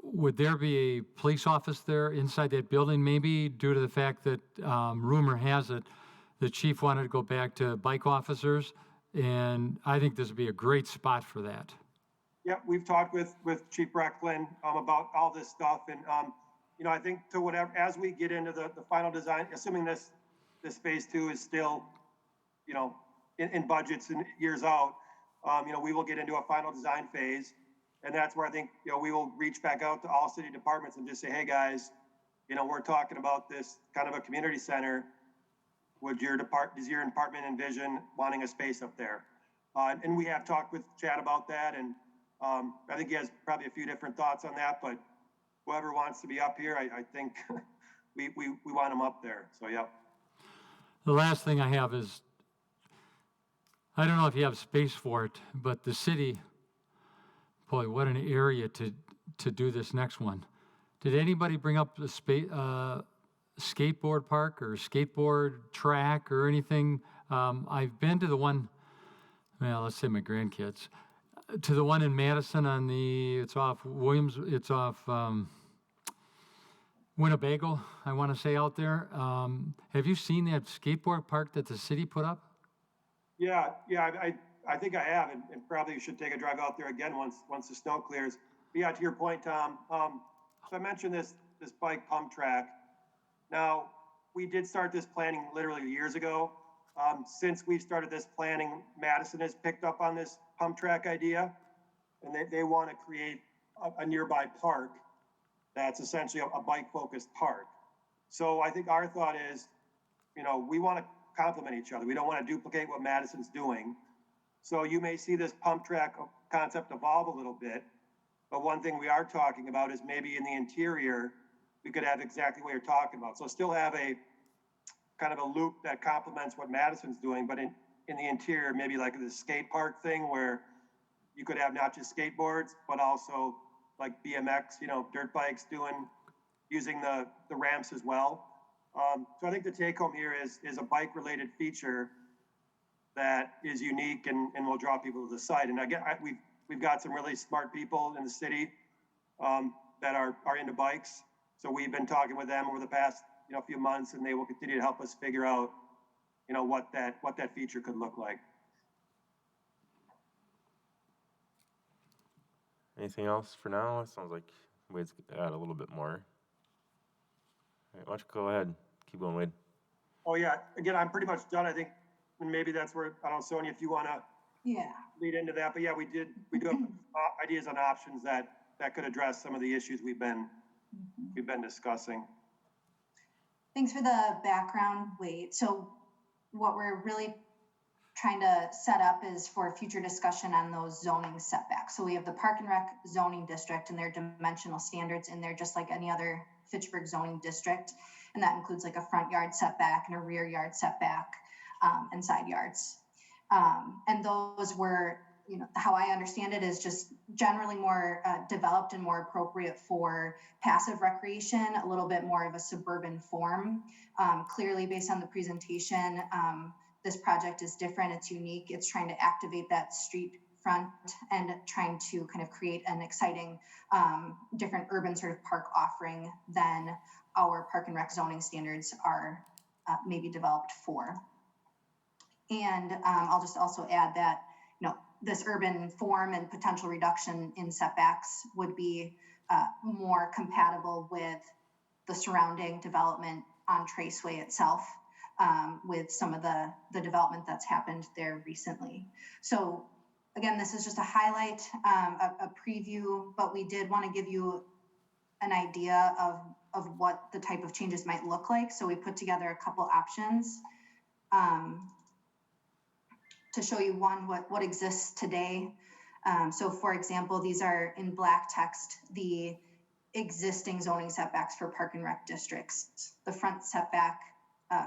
would there be a police office there inside that building, maybe due to the fact that rumor has it the chief wanted to go back to bike officers, and I think this would be a great spot for that. Yep, we've talked with Chief Brecklin, about all this stuff, and, you know, I think to whatever, as we get into the final design, assuming this phase two is still, you know, in budgets and years out, you know, we will get into a final design phase. And that's where I think, you know, we will reach back out to all city departments and just say, hey, guys, you know, we're talking about this kind of a community center. Does your department envision wanting a space up there? And we have talked with Chad about that, and I think he has probably a few different thoughts on that, but whoever wants to be up here, I think we want them up there, so yeah. The last thing I have is, I don't know if you have space for it, but the city, boy, what an area to do this next one. Did anybody bring up the skateboard park or skateboard track or anything? I've been to the one, well, let's say my grandkids, to the one in Madison on it's off Winnebago, I want to say, out there. Have you seen that skateboard park that the city put up? Yeah, I think I have, and probably should take a drive out there again once the snow clears. But yeah, to your point, Tom, so I mentioned this bike pump track. Now, we did start this planning literally years ago. Since we've started this planning, Madison has picked up on this pump track idea, and they want to create a nearby park that's essentially a bike-focused park. So I think our thought is, you know, we want to complement each other. We don't want to duplicate what Madison's doing. So you may see this pump track concept evolve a little bit, but one thing we are talking about is maybe in the interior, we could have exactly what you're talking about. So still have a kind of a loop that complements what Madison's doing, but in the interior, maybe like the skate park thing where you could have not just skateboards, but also like BMX, you know, dirt bikes using the ramps as well. So I think the take home here is a bike related feature that is unique and will draw people to the site. And again, we've got some really smart people in the city that are into bikes. So we've been talking with them over the past, you know, few months, and they will continue to help us figure out, you know, what that feature could look like. Anything else for now? It sounds like Wade's got a little bit more. All right, why don't you go ahead, keep going, Wade. Oh yeah, again, I'm pretty much done. I think maybe that's where, I don't know, Sonia, if you want to lead into that, but yeah, we do have ideas on options that could address some of the issues we've been discussing. Thanks for the background, Wade. So what we're really trying to set up is for future discussion on those zoning setbacks. So we have the Park and Rec zoning district and their dimensional standards in there, just like any other Fitchburg zoning district. And that includes like a front yard setback and a rear yard setback and side yards. And those were, you know, how I understand it is just generally more developed and more appropriate for passive recreation, a little bit more of a suburban form. Clearly based on the presentation, this project is different, it's unique, it's trying to activate that street front and trying to kind of create an exciting different urban sort of park offering than our Park and Rec zoning standards are maybe developed for. And I'll just also add that, you know, this urban form and potential reduction in setbacks would be more compatible with the surrounding development on Traceway itself, with some of the development that's happened there recently. So again, this is just a highlight, a preview, but we did want to give you an idea of what the type of changes might look like. So we put together a couple options to show you what exists today. So for example, these are in black text, the existing zoning setbacks for Park and Rec districts. The front setback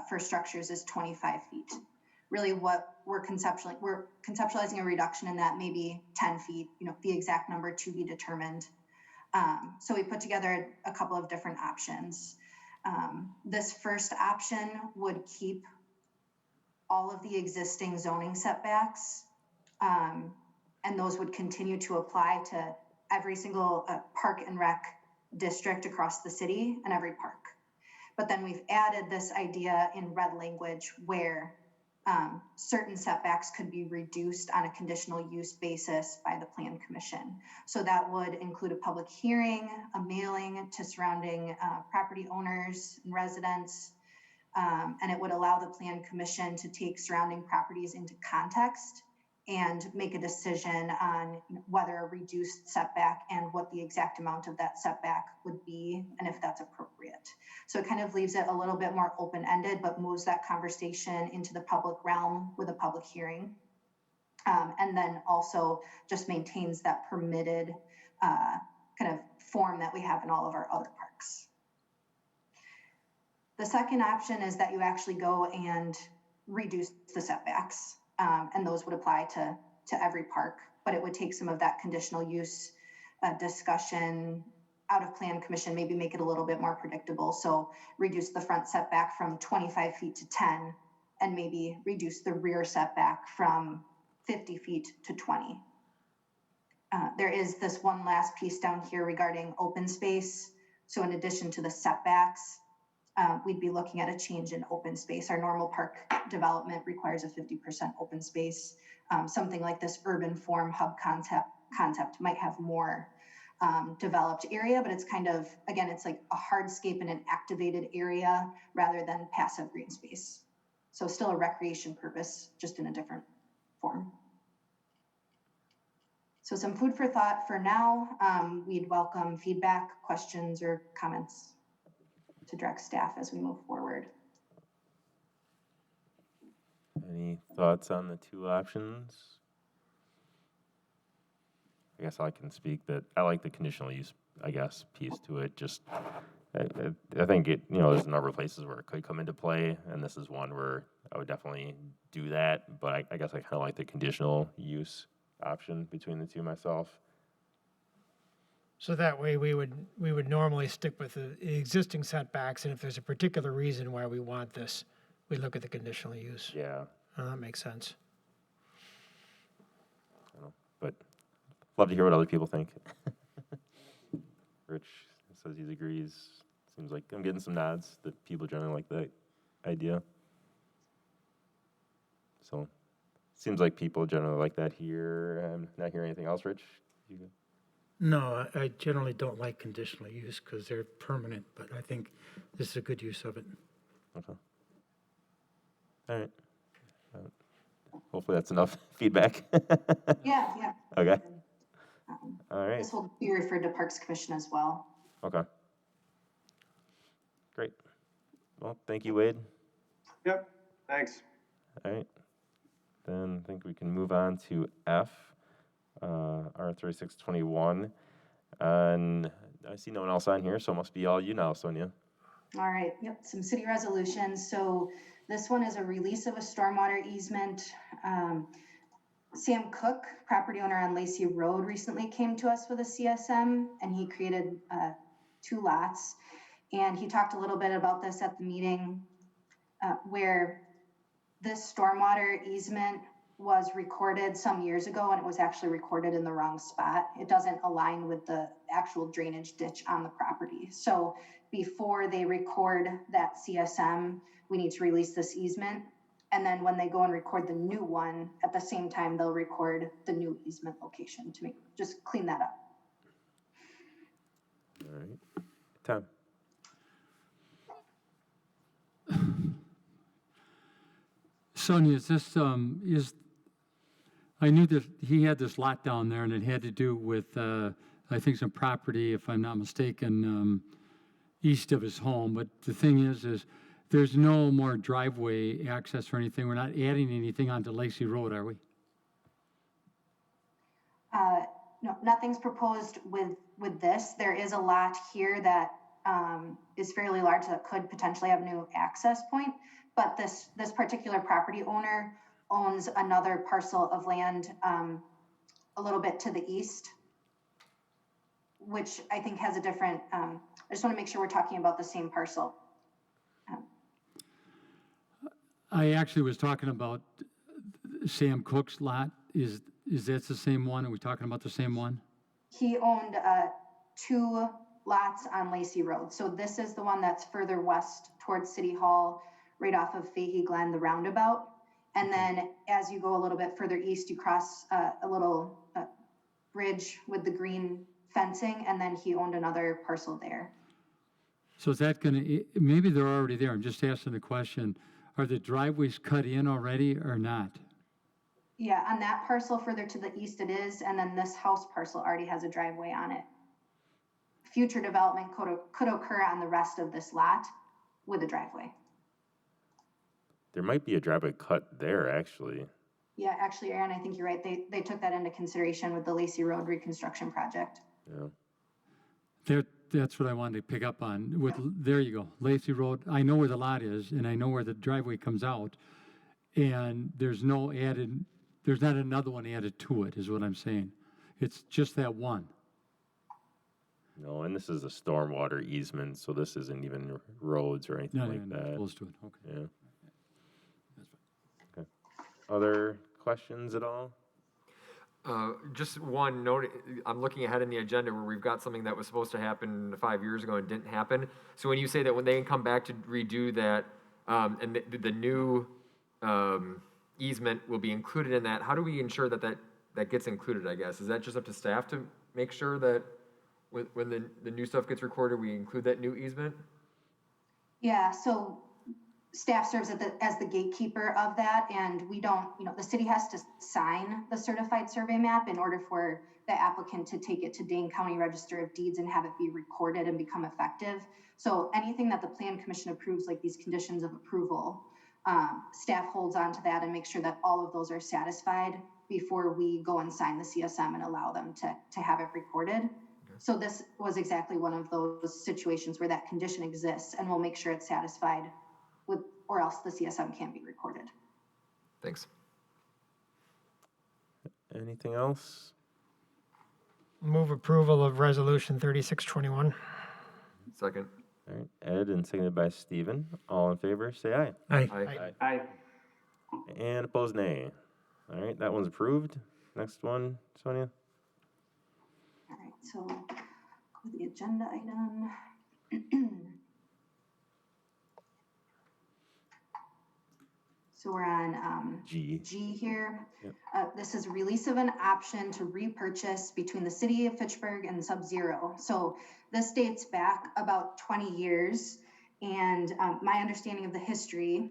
for structures is 25 feet. Really what we're conceptualizing a reduction in that, maybe 10 feet, you know, the exact number to be determined. So we put together a couple of different options. This first option would keep all of the existing zoning setbacks, and those would continue to apply to every single Park and Rec district across the city and every park. But then we've added this idea in red language where certain setbacks could be reduced on a conditional use basis by the Plan Commission. So that would include a public hearing, a mailing to surrounding property owners and residents, and it would allow the Plan Commission to take surrounding properties into context and make a decision on whether a reduced setback and what the exact amount of that setback would be and if that's appropriate. So it kind of leaves it a little bit more open-ended, but moves that conversation into the public realm with a public hearing. And then also just maintains that permitted kind of form that we have in all of our other parks. The second option is that you actually go and reduce the setbacks. And those would apply to every park, but it would take some of that conditional use discussion out of Plan Commission, maybe make it a little bit more predictable. So reduce the front setback from 25 feet to 10, and maybe reduce the rear setback from 50 feet to 20. There is this one last piece down here regarding open space. So in addition to the setbacks, we'd be looking at a change in open space. Our normal park development requires a 50% open space. Something like this urban form hub concept might have more developed area, but it's kind of, again, it's like a hardscape in an activated area rather than passive green space. So still a recreation purpose, just in a different form. So some food for thought for now. We'd welcome feedback, questions, or comments to direct staff as we move forward. Any thoughts on the two options? I guess I can speak that I like the conditional use, I guess, piece to it. Just, I think it, there's a number of places where it could come into play, and this is one where I would definitely do that, but I guess I kind of like the conditional use option between the two myself. So that way we would normally stick with the existing setbacks, and if there's a particular reason why we want this, we look at the conditional use. Yeah. That makes sense. I don't know, but love to hear what other people think. Rich says he agrees. Seems like I'm getting some nods that people generally like that idea. So seems like people generally like that here. I'm not hearing anything else, Rich? You good? No, I generally don't like conditional use because they're permanent, but I think this is a good use of it. Okay. All right. Hopefully that's enough feedback. Yeah. Okay. All right. This will be referred to Parks Commission as well. Okay. Great. Well, thank you, Wade. Yep, thanks. All right. Then I think we can move on to F, R3621. And I see no one else on here, so it must be all you now, Sonia. All right, yep, some city resolutions. So this one is a release of a stormwater easement. Sam Cook, property owner on Lacey Road, recently came to us with a CSM, and he created 2 lots. And he talked a little bit about this at the meeting, where this stormwater easement was recorded some years ago, and it was actually recorded in the wrong spot. It doesn't align with the actual drainage ditch on the property. So before they record that CSM, we need to release this easement. And then when they go and record the new one, at the same time, they'll record the new easement location to just clean that up. All right. Tom. Sonia, is this, I knew that he had this lot down there and it had to do with, I think some property, if I'm not mistaken, east of his home. But the thing is there's no more driveway access or anything. We're not adding anything onto Lacey Road, are we? No, nothing's proposed with this. There is a lot here that is fairly large that could potentially have a new access point. But this particular property owner owns another parcel of land a little bit to the east, which I think has a different, I just want to make sure we're talking about the same parcel. I actually was talking about Sam Cook's lot. Is that the same one? Are we talking about the same one? He owned 2 lots on Lacey Road. So this is the one that's further west towards City Hall, right off of Fahey Glen, the roundabout. And then as you go a little bit further east, you cross a little bridge with the green fencing, and then he owned another parcel there. So is that gonna, maybe they're already there, I'm just asking the question, are the driveways cut in already or not? Yeah, on that parcel further to the east it is, and then this house parcel already has a driveway on it. Future development could occur on the rest of this lot with a driveway. There might be a driveway cut there, actually. Yeah, actually, Aaron, I think you're right. They took that into consideration with the Lacey Road reconstruction project. Yeah. That's what I wanted to pick up on. There you go, Lacey Road. I know where the lot is, and I know where the driveway comes out, and there's not another one added to it, is what I'm saying. It's just that one. No, and this is a stormwater easement, so this isn't even roads or anything like Not that. close to it, okay. Yeah. That's fine. Okay. Other questions at all? Just one note, I'm looking ahead in the agenda where we've got something that was supposed to happen 5 years ago and didn't happen. So when you say that when they come back to redo that, and the new easement will be included in that, how do we ensure that gets included, I guess? Is that just up to staff to make sure that when the new stuff gets recorded, we include that new easement? Yeah, so staff serves as the gatekeeper of that, and we don't, the city has to sign the certified survey map in order for the applicant to take it to Dane County Register of Deeds and have it be recorded and become effective. So anything that the Plan Commission approves, like these conditions of approval, staff holds on to that and makes sure that all of those are satisfied before we go and sign the CSM and allow them to have it recorded. So this was exactly one of those situations where that condition exists, and we'll make sure it's satisfied with, or else the CSM can't be recorded. Thanks. Anything else? Move approval of resolution 3621. Second. All right, Ed, and seconded by Stephen. All in favor, say aye. Aye. Aye. And opposed, nay. All right, that one's approved. Next one, Sonia. All right, so go to the agenda item. So we're on G. here. Yep. This is release of an option to repurchase between the city of Fitchburg and Sub-Zero. So this dates back about 20 years. And my understanding of the history,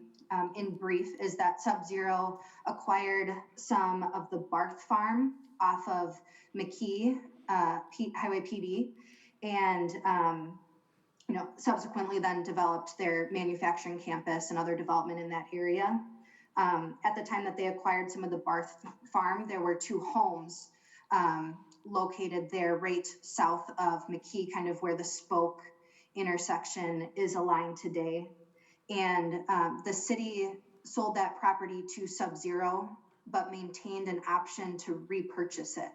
in brief, is that Sub-Zero acquired some of the Barth farm off of McKee Highway PD, and subsequently then developed their manufacturing campus and other development in that area. At the time that they acquired some of the Barth farm, there were 2 homes located there right south of McKee, kind of where the Spoke intersection is aligned today. And the city sold that property to Sub-Zero, but maintained an option to repurchase it.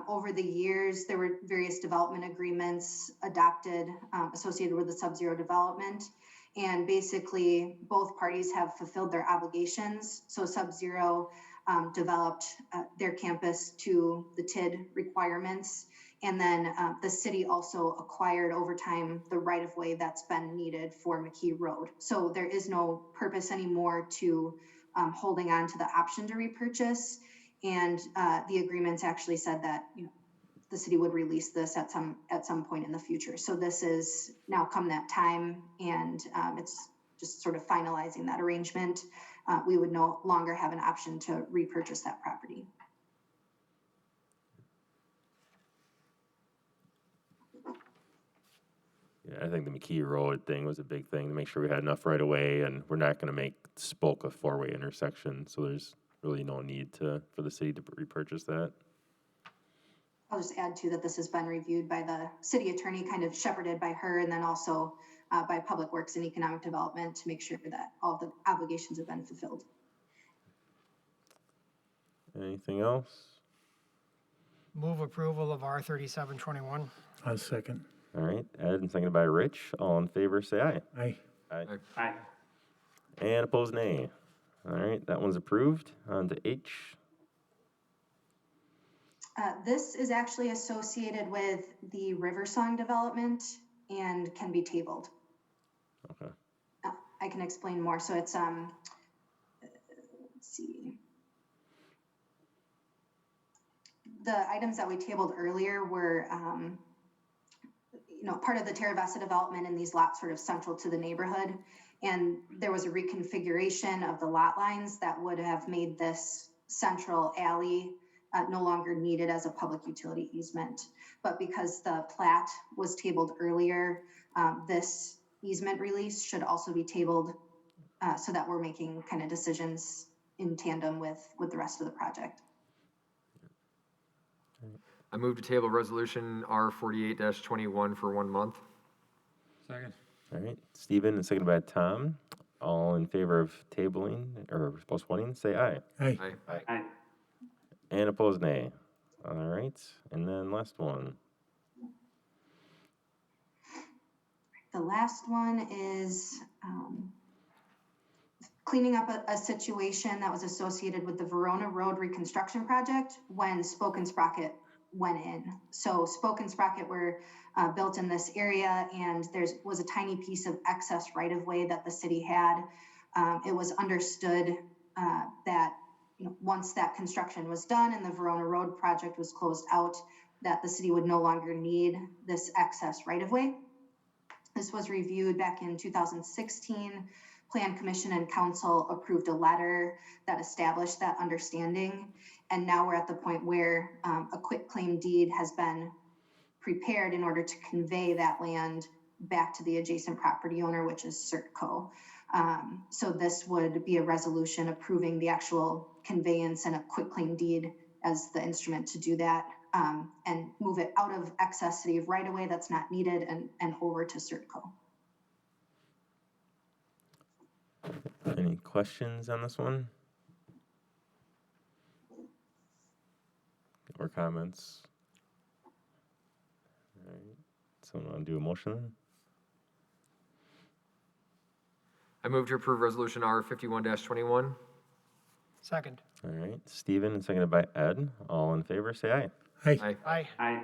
Over the years, there were various development agreements adopted associated with the Sub-Zero development. And basically, both parties have fulfilled their obligations. So Sub-Zero developed their campus to the TID requirements. And then the city also acquired over time the right-of-way that's been needed for McKee Road. So there is no purpose anymore to holding on to the option to repurchase. And the agreements actually said that the city would release this at some point in the future. So this is now come that time, and it's just sort of finalizing that arrangement. We would no longer have an option to repurchase that property. Yeah, I think the McKee Road thing was a big thing to make sure we had enough right away, and we're not going to make Spoke a 4-way intersection. So there's really no need for the city to repurchase that. I'll just add too that this has been reviewed by the city attorney, kind of shepherded by her, and then also by Public Works and Economic Development to make sure that all the obligations have been fulfilled. Anything else? Move approval of R3721. I'll second. All right, Ed, and seconded by Rich. All in favor, say aye. Aye. Aye. And opposed, nay. All right, that one's approved. On to H. This is actually associated with the Riversong development and can be tabled. Okay. I can explain more. So it's the items that we tabled earlier were, part of the Terra Vista development, and these lots sort of central to the neighborhood. And there was a reconfiguration of the lot lines that would have made this central alley no longer needed as a public utility easement. But because the plat was tabled earlier, this easement release should also be tabled so that we're making kind of decisions in tandem with the rest of the project. I move to table resolution R 48-21 for 1 month. Second. All right, Stephen, and seconded by Tom. All in favor of tabling or postponing, say aye. Aye. Aye. Aye. And opposed, nay. All right, and then last one. The last one is cleaning up a situation that was associated with the Verona Road reconstruction project when Spoke and Sprocket went in. So Spoke and Sprocket were built in this area, and there was a tiny piece of excess right-of-way that the city had. It was understood that once that construction was done and the Verona Road project was closed out, that the city would no longer need this excess right-of-way. This was reviewed back in 2016. Plan Commission and Council approved a letter that established that understanding. And now we're at the point where a quitclaim deed has been prepared in order to convey that land back to the adjacent property owner, which is CertCo. So this would be a resolution approving the actual conveyance and a quitclaim deed as the instrument to do that, and move it out of excess city of right-of-way that's not needed and over to CertCo. Any questions on this one? Or comments? All right, someone want to do a motion? I move to approve resolution R 51-21. Second. All right, Stephen, and seconded by Ed. All in favor, say aye. Aye. Aye. Aye. Aye.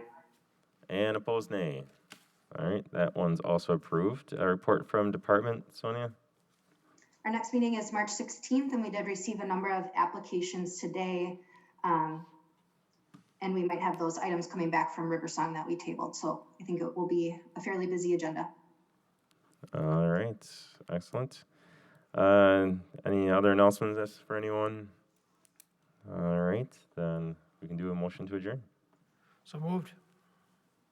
And opposed, nay. All right, that one's also approved. A report from department, Sonia? Our next meeting is March 16th, and we did receive a number of applications today. And we might have those items coming back from Riversong that we tabled. So I think it will be a fairly busy agenda. All right, excellent. Any other announcements for anyone? All right, then we can do a motion to adjourn. So moved.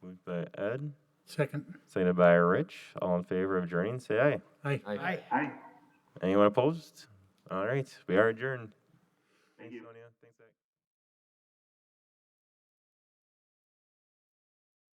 Moved by Ed, Second. seconded by Rich. All in favor of adjourning, say aye. Aye. Aye. Aye. Anyone opposed? All right, we are adjourned. Thank you. Sonia.